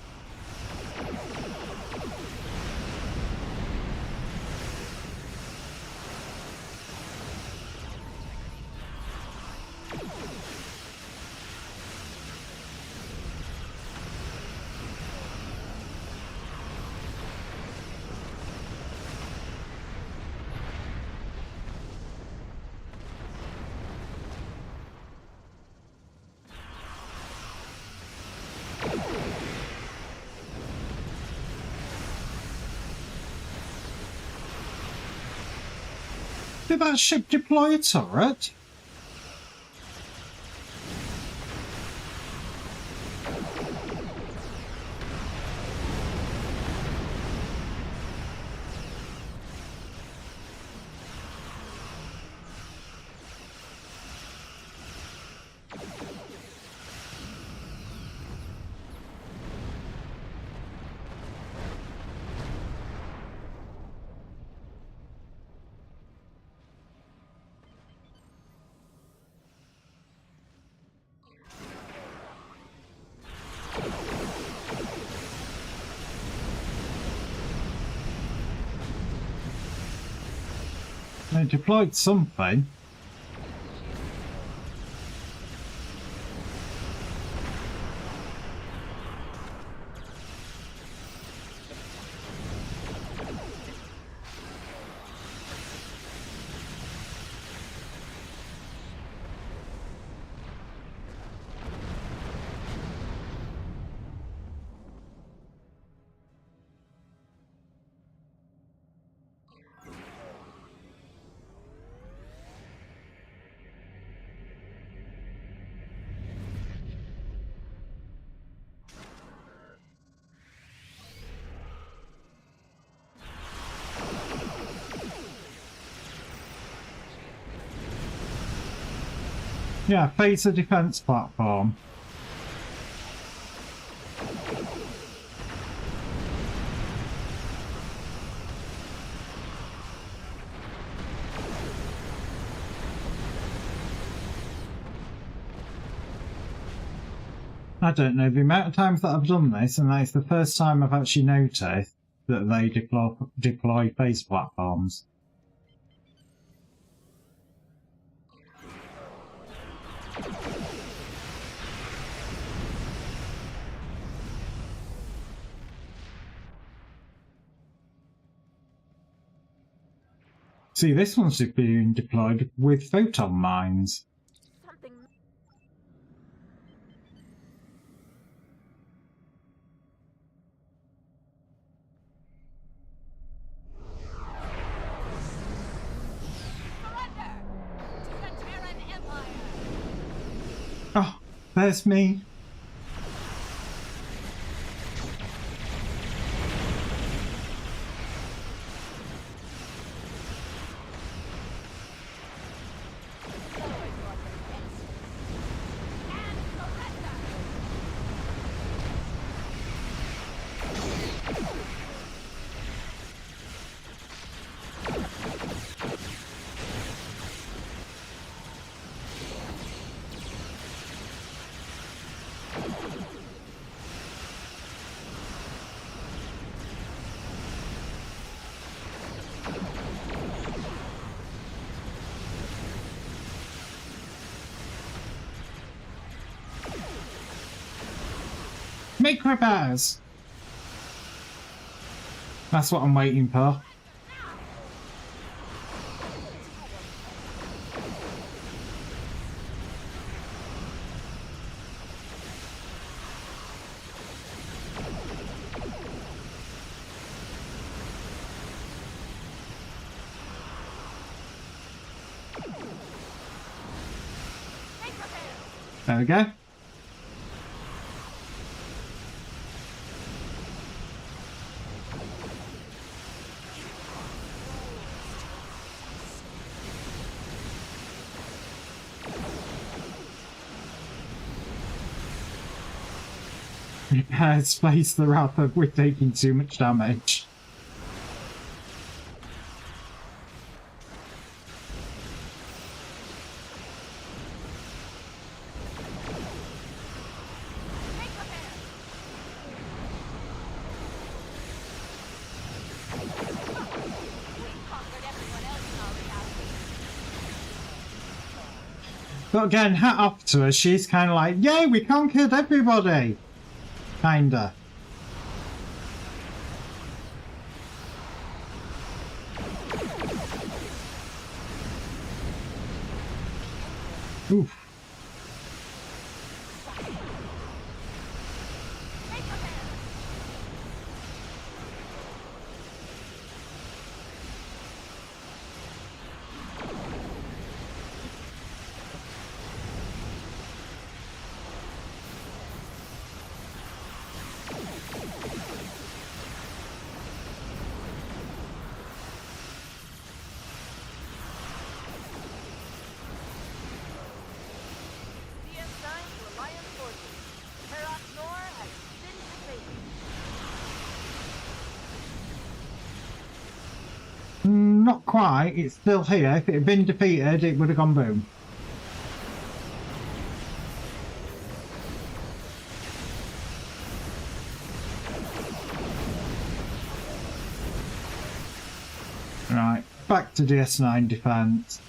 Did that ship deploy a turret? They deployed something. Yeah, phaser defense platform. I don't know, the amount of times that I've done this, and that is the first time I've actually noticed that they deploy phase platforms. See, this one's being deployed with photon mines. Something. Surrender to the Terran Empire! Oh, there's me. Make repairs! That's what I'm waiting for. There we go. Repair space the wrath of we're taking too much damage. But again, hat off to her, she's kind of like, yay, we conquered everybody! Kinda. Oof. Not quite, it's still here. If it had been defeated, it would have gone boom. Right, back to DS9 defense.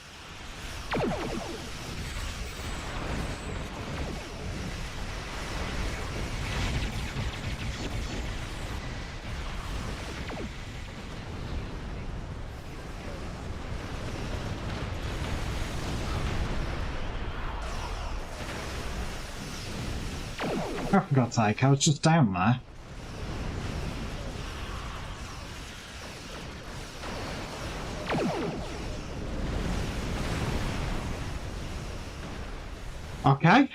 Oh, for God's sake, I was just down there. Okay.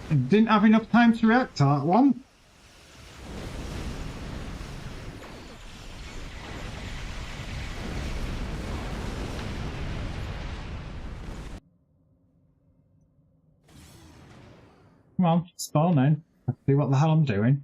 Didn't have enough time to react to that one. on, spawn in. See what the hell I'm doing.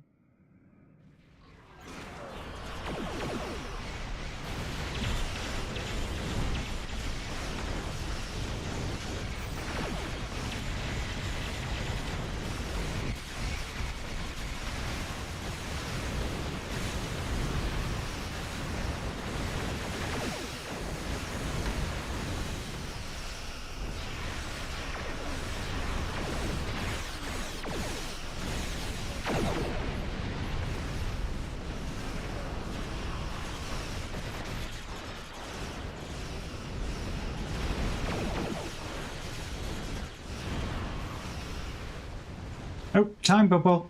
Oh, time bubble.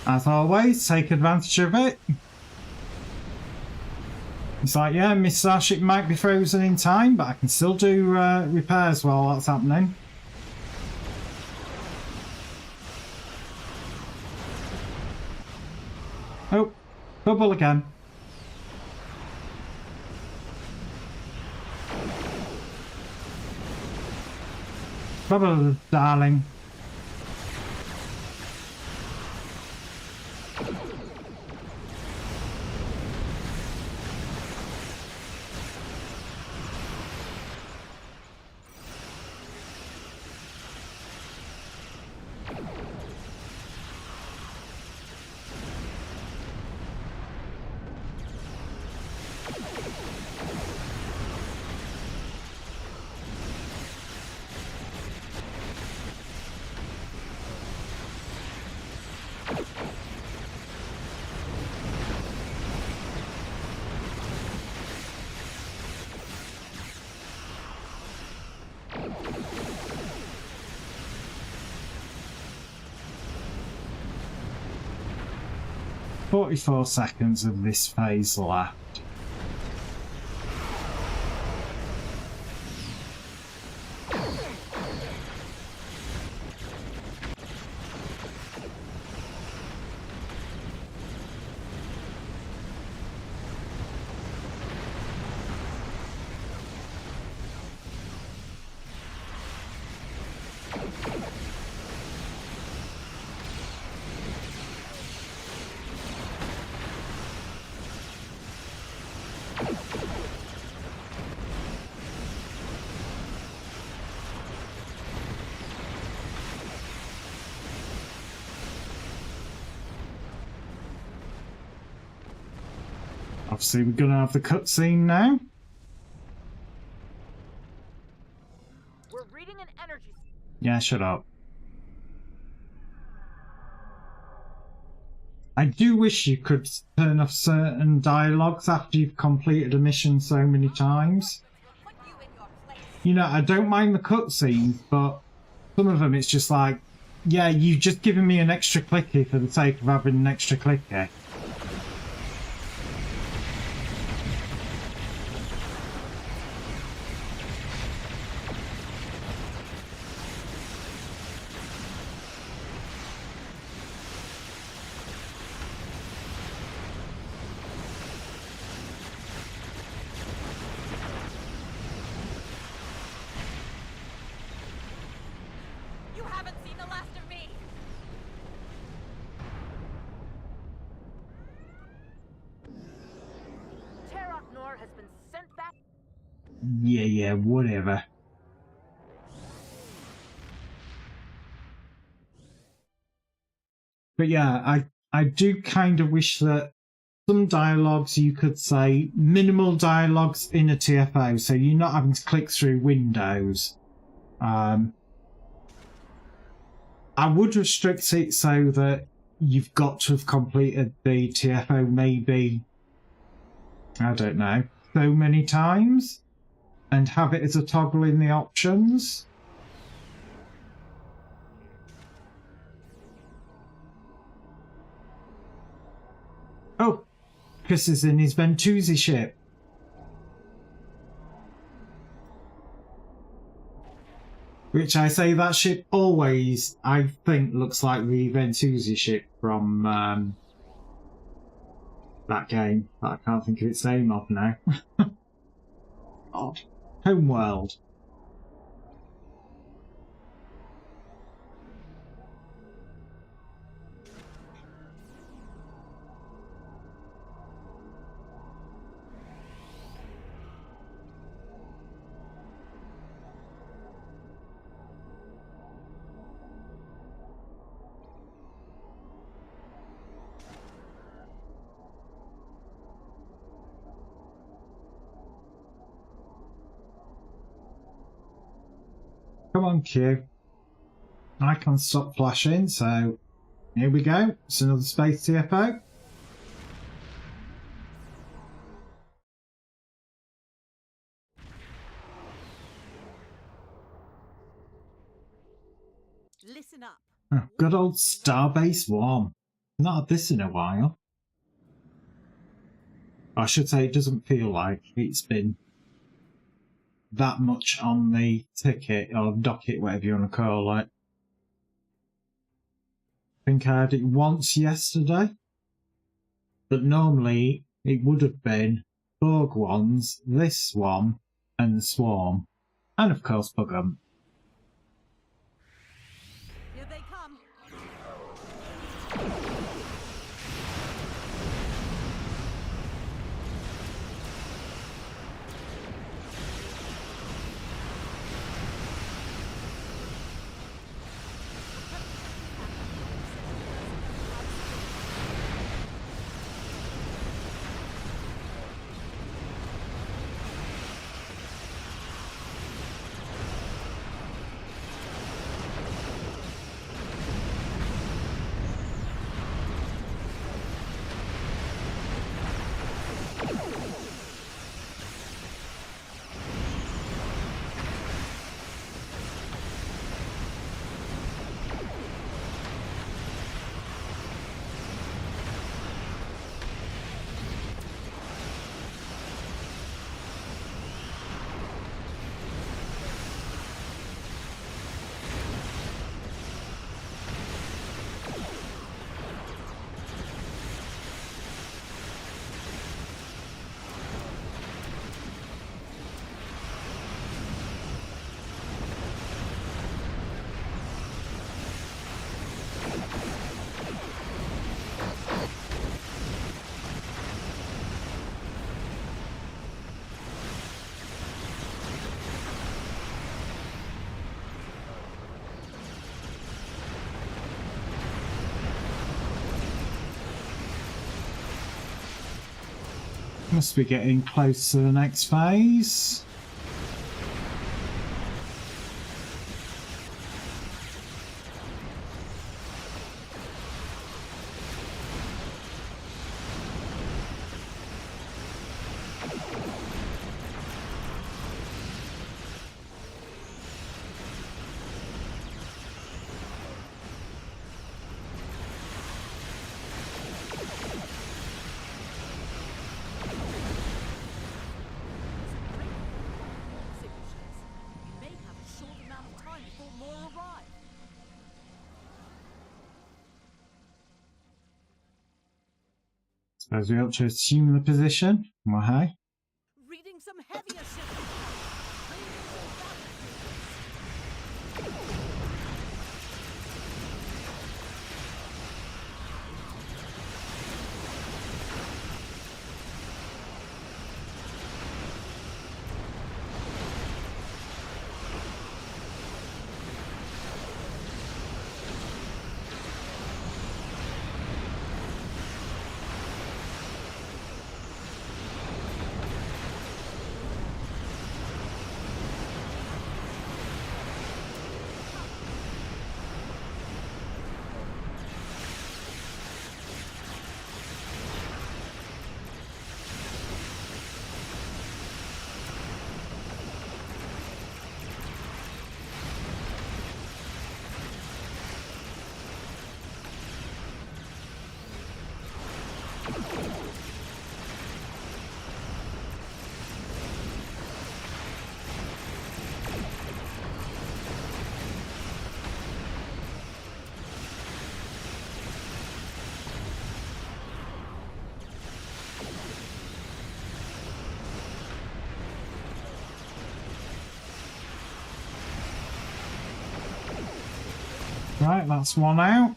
As always, take advantage of it. It's like, yeah, my starship might be frozen in time, but I can still do repairs while that's happening. Oh, bubble again. Bubble, darling. "44 seconds of this phase left." Obviously, we're gonna have the cutscene now. We're reading an energy. Yeah, shut up. I do wish you could turn off certain dialogues after you've completed a mission so many times. We'll put you in your place. You know, I don't mind the cutscenes, but some of them it's just like, yeah, you've just given me an extra clicky for the sake of having an extra clicky. You haven't seen the last of me. Terok Nor has been sent back. Yeah, whatever. But yeah, I do kind of wish that some dialogues you could say minimal dialogues in a TFO, so you're not having to click through windows. I would restrict it so that you've got to have completed the TFO maybe, I don't know, so many times, and have it as a toggle in the options. Oh, Chris is in his Ventuzzi ship. Which I say that ship always, I think, looks like the Ventuzzi ship from that game that I can't think of its name of now. Odd. Homeworld. Come on, Q. I can't stop flashing, so here we go. It's another space TFO. Listen up. Oh, good old Starbase 1. Not had this in a while. I should say it doesn't feel like it's been that much on the ticket or docket, whatever you want to call it. I think I had it once yesterday, but normally it would have been Borg ones, this one, and the Swarm, and of course Bugum. Here they come. Must be getting close to the next phase. You may have a short amount of time before more arrive. Suppose we ought to assume the position. Well, hey. Reading some heavier shit. Right, that's one out.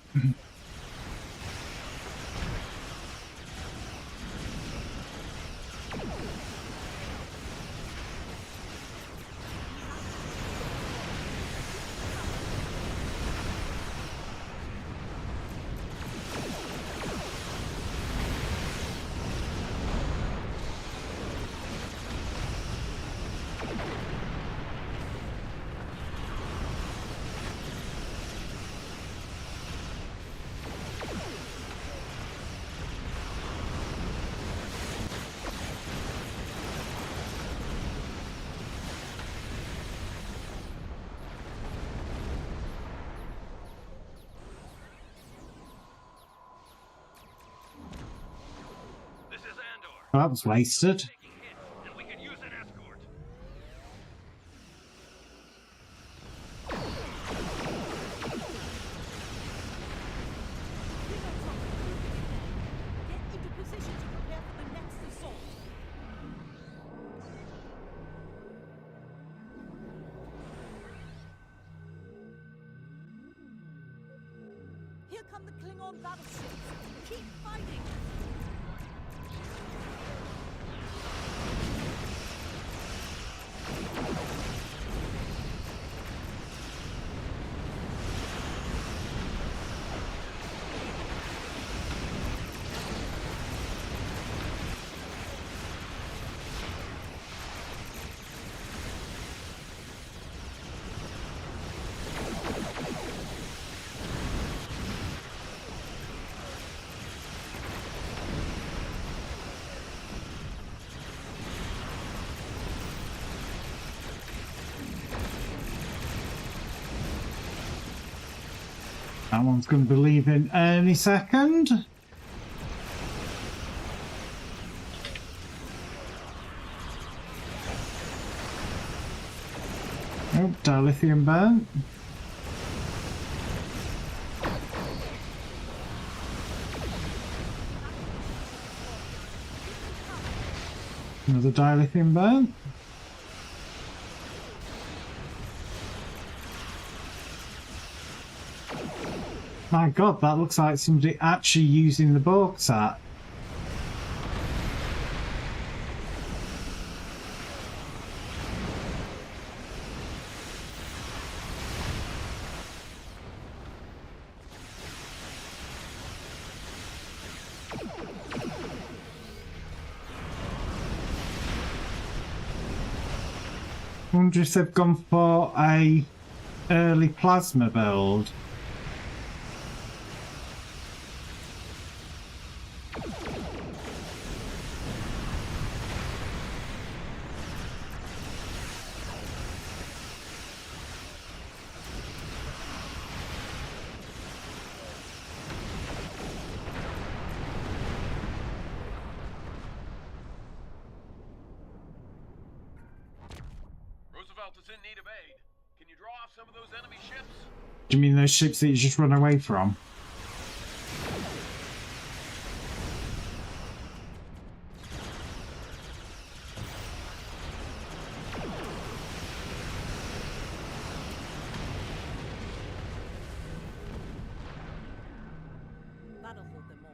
That was wasted. And we can use an escort. Get into position to prepare for the next assault. Here come the Klingon battleships. Keep fighting. That one's going to be leaving any second. Oh, dilithium burn. Another dilithium burn. My god, that looks like somebody actually using the Borgsat. Wonder if they've gone for a early plasma build. Roosevelt is in need of aid. Can you draw off some of those enemy ships? Do you mean those ships that you just run away from? That'll hold them off.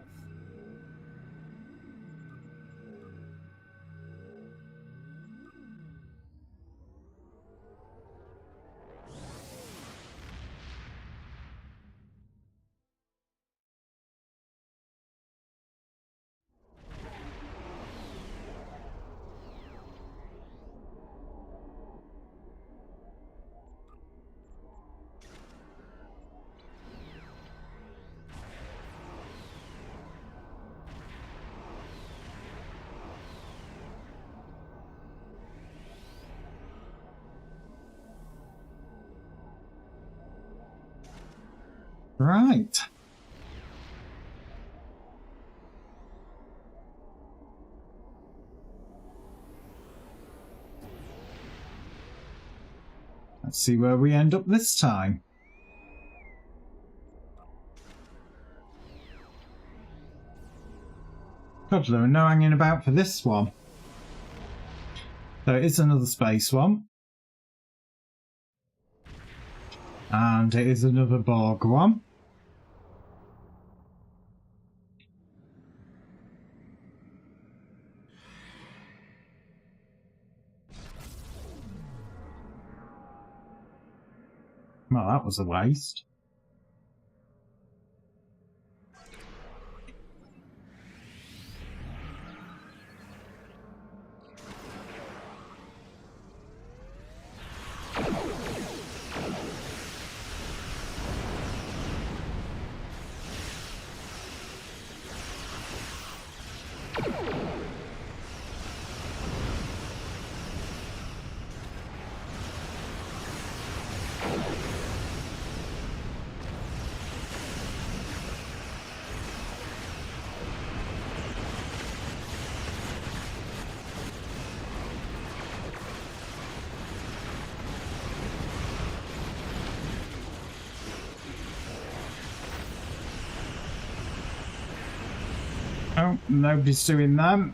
Right. Let's see where we end up this time. God, there are no hanging about for this one. There is another space one. And it is another Borg one. Well, that was a waste. Oh, nobody's doing them.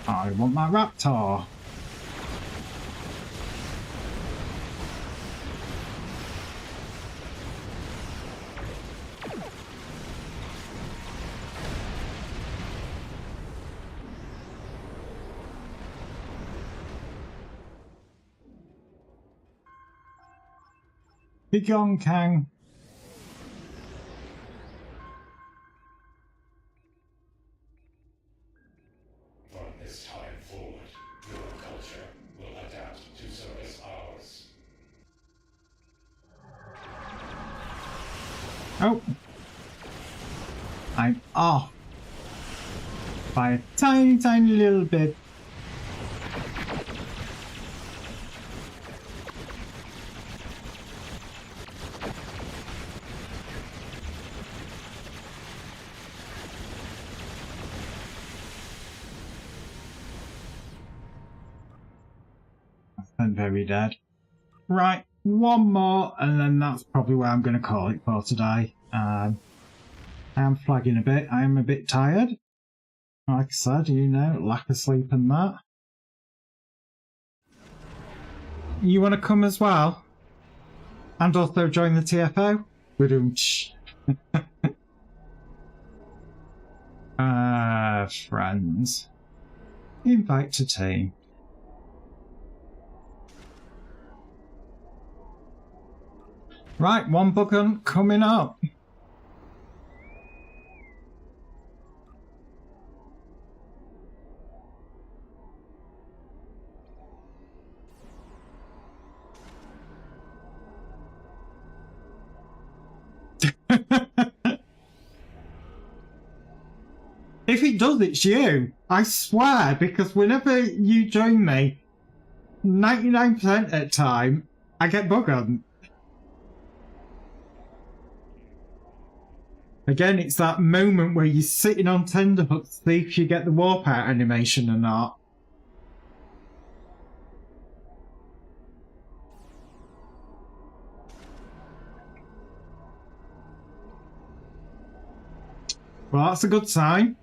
I want my raptor. Be gone, Kang. From this time forward, your culture will adapt to service ours. Oh. I'm off. By a tiny, tiny little bit. I'm very dead. Right, one more, and then that's probably where I'm going to call it for today. I am flagging a bit. I am a bit tired. Like I said, you know, lack of sleep and that. You want to come as well? And also join the TFO? Friends. Invite to team. Right, one button coming up. If it does, it's you. I swear, because whenever you join me, 99% of the time, I get bug on. Again, it's that moment where you're sitting on tenterhooks to see if you get the warp out animation or not. Well, that's a good sign.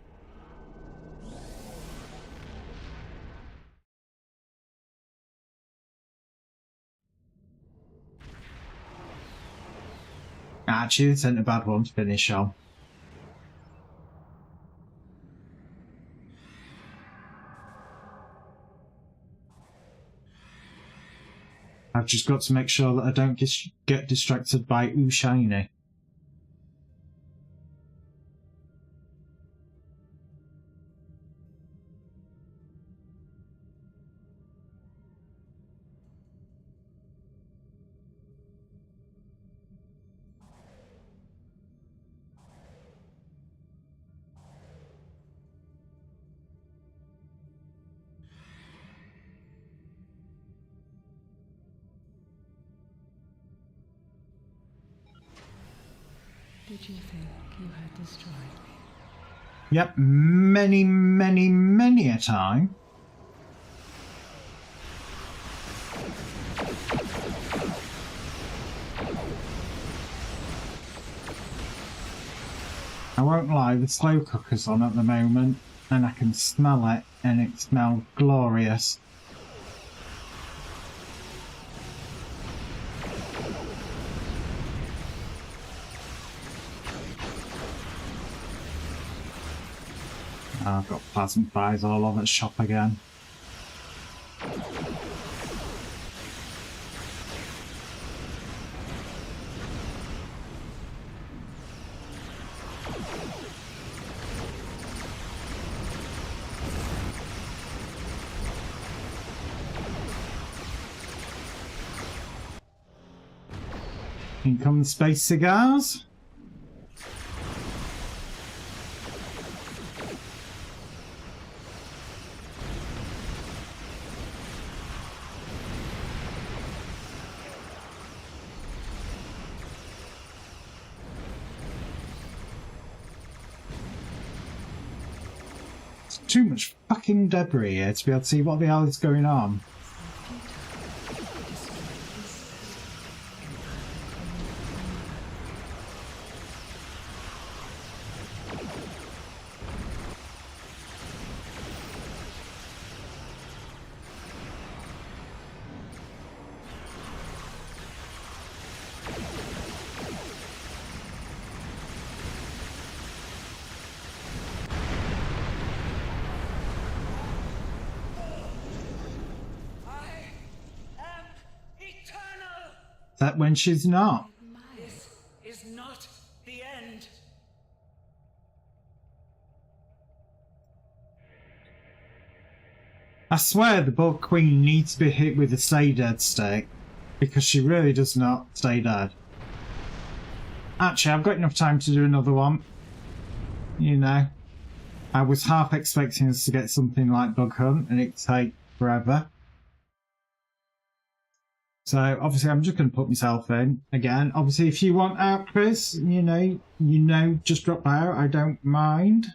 Actually, this isn't a bad one to finish on. I've just got to make sure that I don't get distracted by Ooh Shiny. Did you think you had destroyed me? Yep, many, many, many a time. I won't lie, the slow cooker's on at the moment, and I can smell it, and it smells glorious. Oh, I've got plasma fires all over the shop again. In come the space cigars. There's too much fucking debris here to be able to see what the hell is going on. That when she's not. This is not the end. I swear the Bug Queen needs to be hit with a stay dead stick, because she really does not stay dead. Actually, I've got enough time to do another one. You know, I was half expecting us to get something like Bug Hunt and it'd take forever. So obviously I'm just going to put myself in again. Obviously if you want out, Chris, you know, just drop out. I don't mind.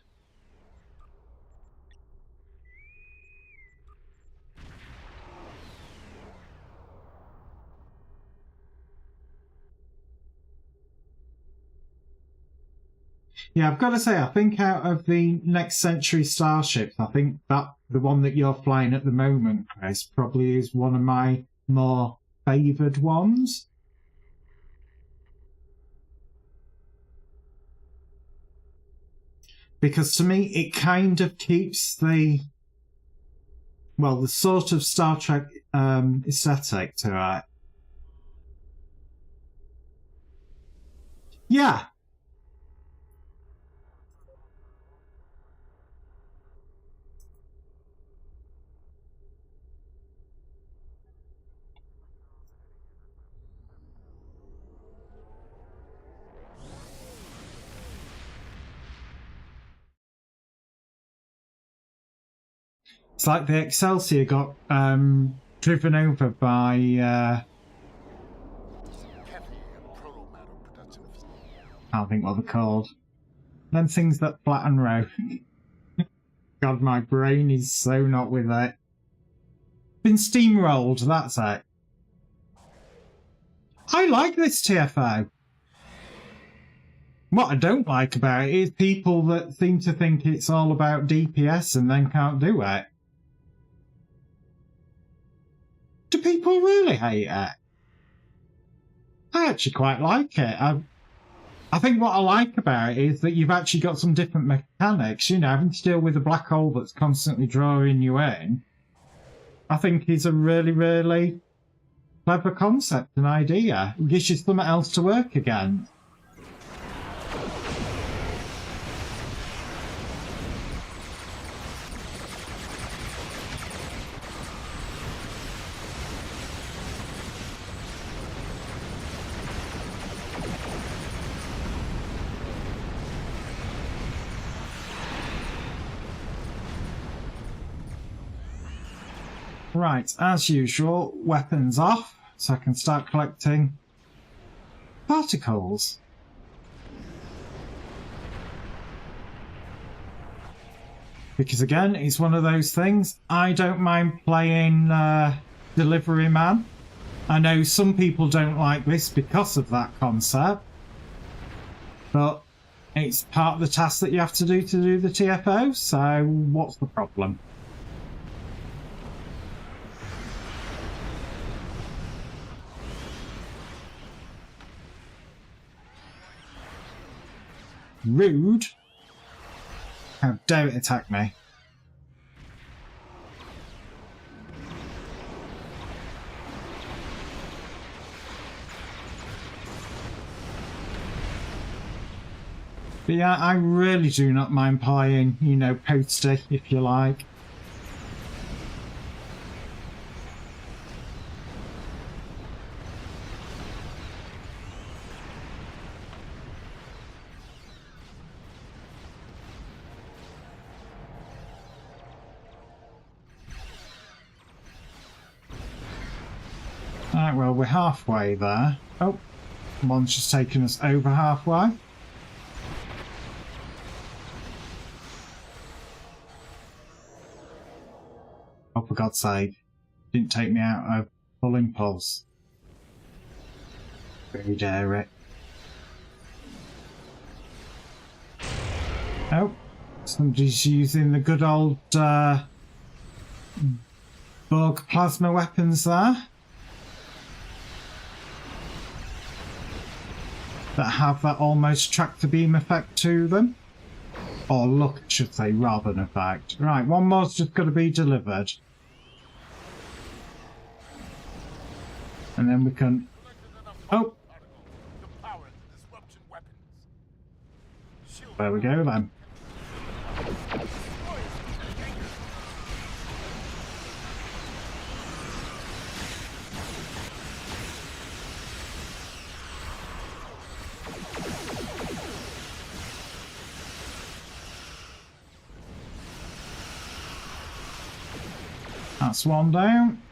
Yeah, I've got to say, I think out of the next century starships, I think that the one that you're flying at the moment, Chris, probably is one of my more favoured ones. Because to me, it kind of keeps the sort of Star Trek aesthetic to it. Yeah. It's like the Excelsior got driven over by I can't think what they're called. Them things that flatten road. God, my brain is so not with it. Been steamrolled, that's it. I like this TFO. What I don't like about it is people that seem to think it's all about DPS and then can't do it. Do people really hate it? I actually quite like it. I think what I like about it is that you've actually got some different mechanics. You know, having to deal with a black hole that's constantly drawing you in, I think is a really, really clever concept and idea. It gives you something else to work against. Right, as usual, weapons off, so I can start collecting particles. Because again, it's one of those things. I don't mind playing Delivery Man. I know some people don't like this because of that concept. But it's part of the task that you have to do the TFO, so what's the problem? Rude. How dare it attack me? But yeah, I really do not mind playing, you know, Posty, if you like. Alright, well, we're halfway there. Oh, one's just taken us over halfway. Oh, for God's sake. Didn't take me out of full impulse. Very dare it. Oh, somebody's using the good old bug plasma weapons there. That have that almost tractor beam effect to them. Or look, I should say, rather than effect. Right, one more's just got to be delivered. And then we can... Oh! There we go then. That's one down.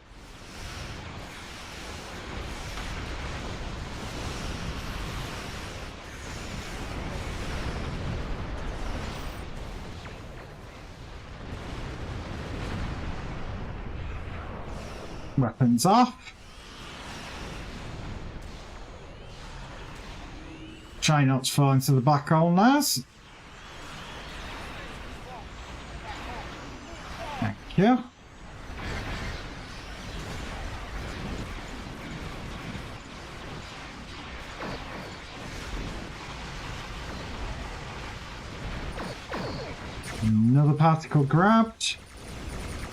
Weapons off. Try not to fall into the black hole, Naz. Thank you. Another particle grabbed.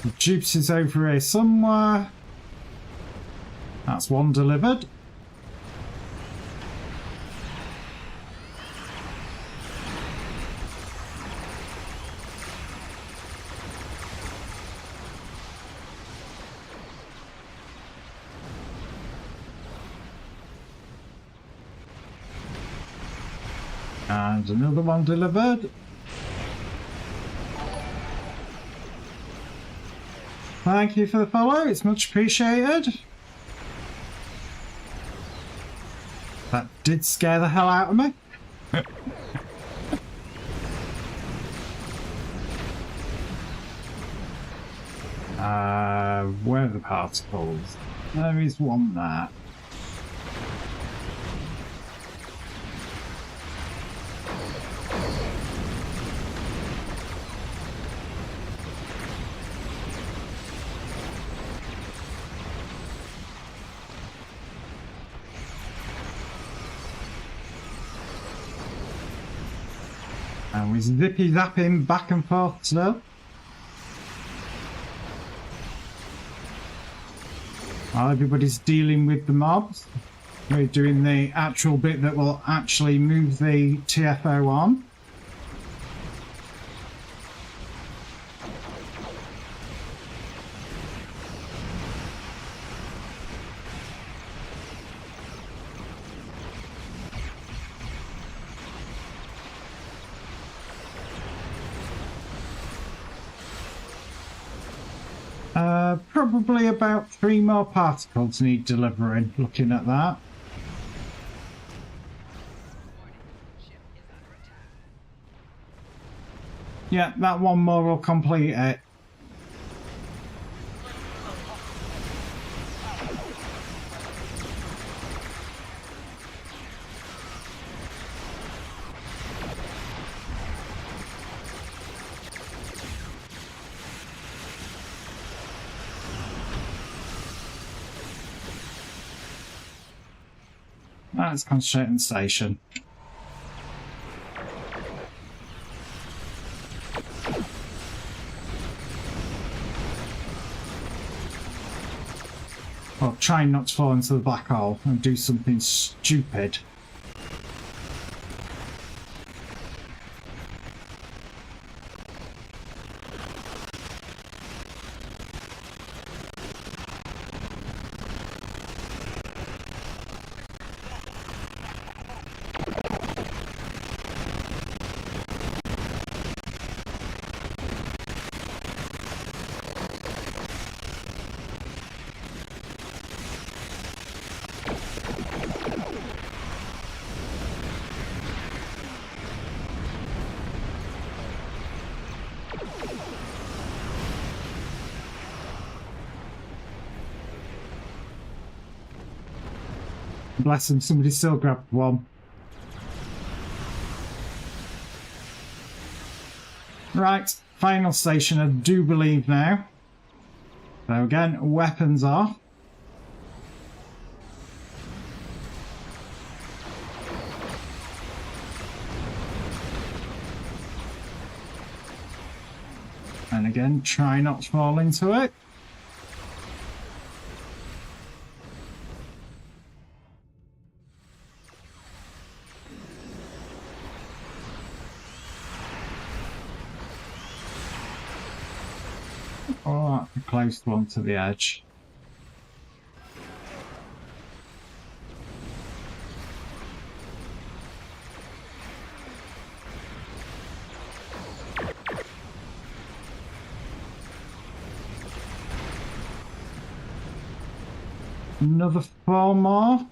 The juice is over here somewhere. That's one delivered. And another one delivered. Thank you for the follow, it's much appreciated. That did scare the hell out of me. Where are the particles? There is one there. And we're zippy zapping back and forth still. While everybody's dealing with the mobs, we're doing the actual bit that will actually move the TFO on. Probably about 3 more particles need delivering, looking at that. Yeah, that one more will complete it. Let's concentrate on the station. Well, trying not to fall into the black hole and do something stupid. Bless him, somebody still grabbed one. Right, final station I do believe now. So again, weapons off. And again, try not to fall into it. Oh, a close one to the edge. Another 4 more.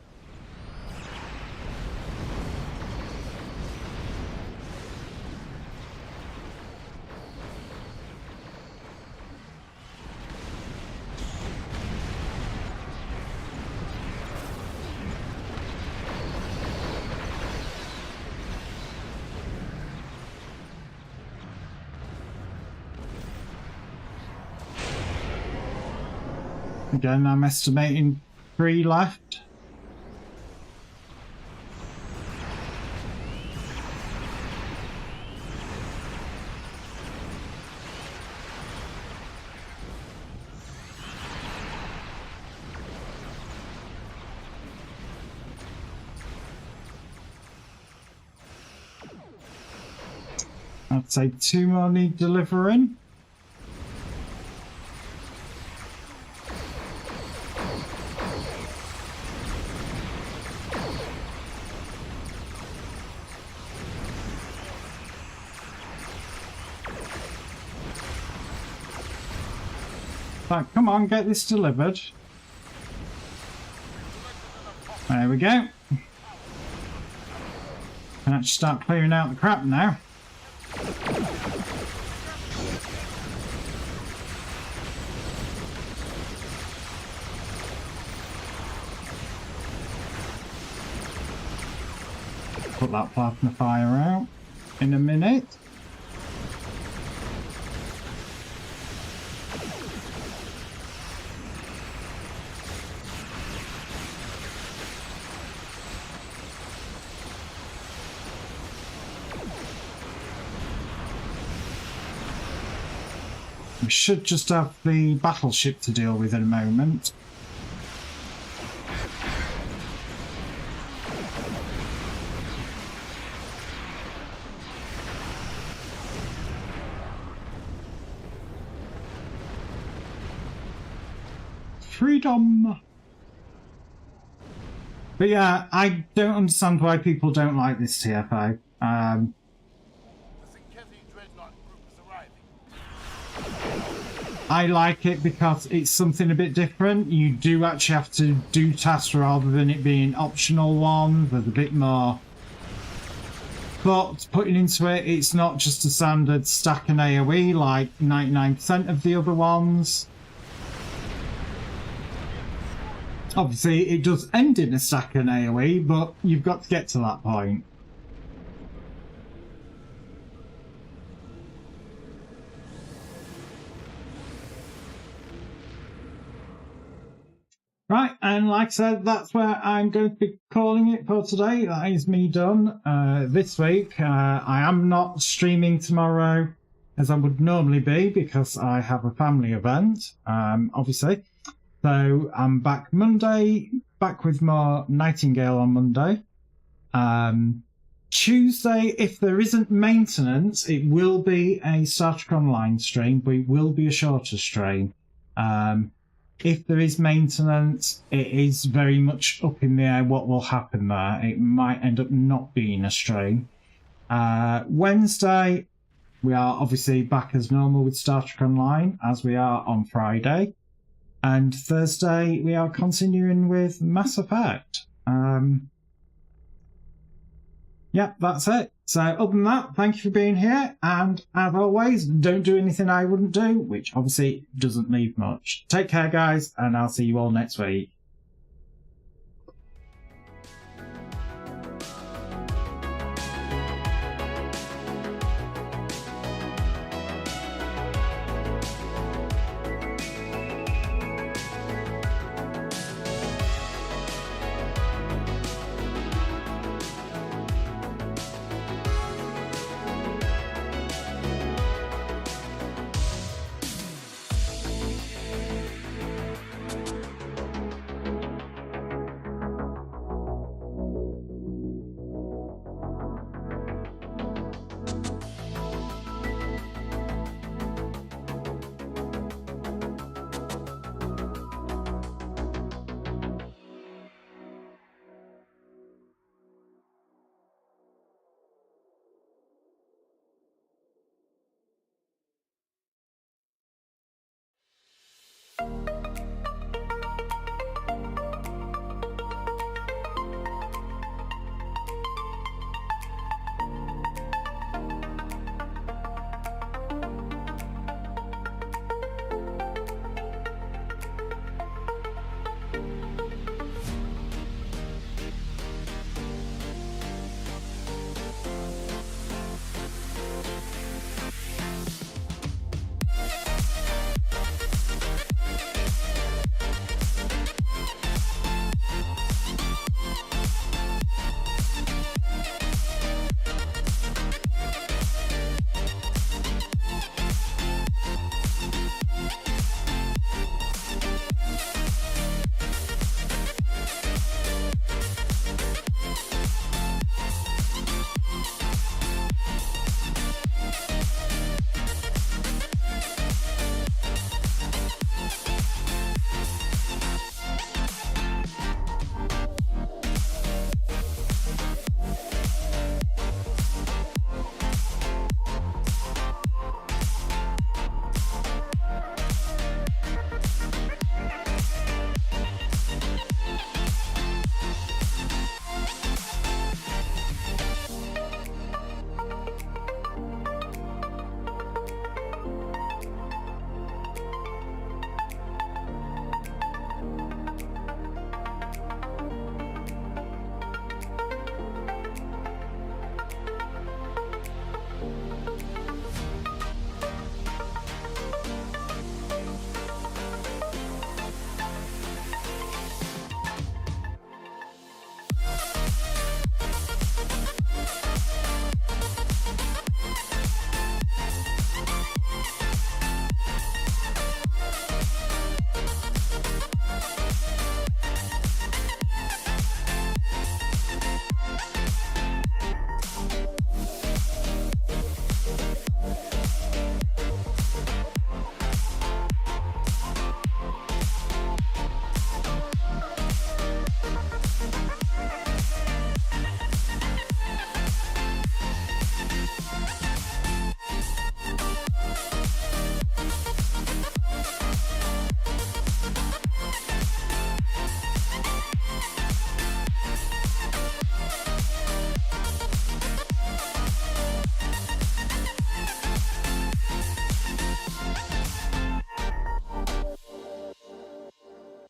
Again, I'm estimating 3 left. I'd say 2 more need delivering. Right, come on, get this delivered. There we go. Can actually start clearing out the crap now. Put that plasma fire out in a minute. We should just have the battleship to deal with in a moment. Freedom! But yeah, I don't understand why people don't like this TFO. I like it because it's something a bit different. You do actually have to do tasks rather than it being optional ones. There's a bit more but putting into it, it's not just a standard stack and AoE like 99% of the other ones. Obviously, it does end in a stack and AoE, but you've got to get to that point. Right, and like I said, that's where I'm going to be calling it for today. That is me done. This week, I am not streaming tomorrow as I would normally be because I have a family event, obviously. So I'm back Monday, back with more Nightingale on Monday. Tuesday, if there isn't maintenance, it will be a Star Trek Online stream, but it will be a shorter stream. If there is maintenance, it is very much up in the air what will happen there. It might end up not being a stream. Wednesday, we are obviously back as normal with Star Trek Online, as we are on Friday. And Thursday, we are continuing with Mass Effect. Yeah, that's it. So other than that, thank you for being here. And as always, don't do anything I wouldn't do, which obviously doesn't leave much. Take care, guys, and I'll see you all next week.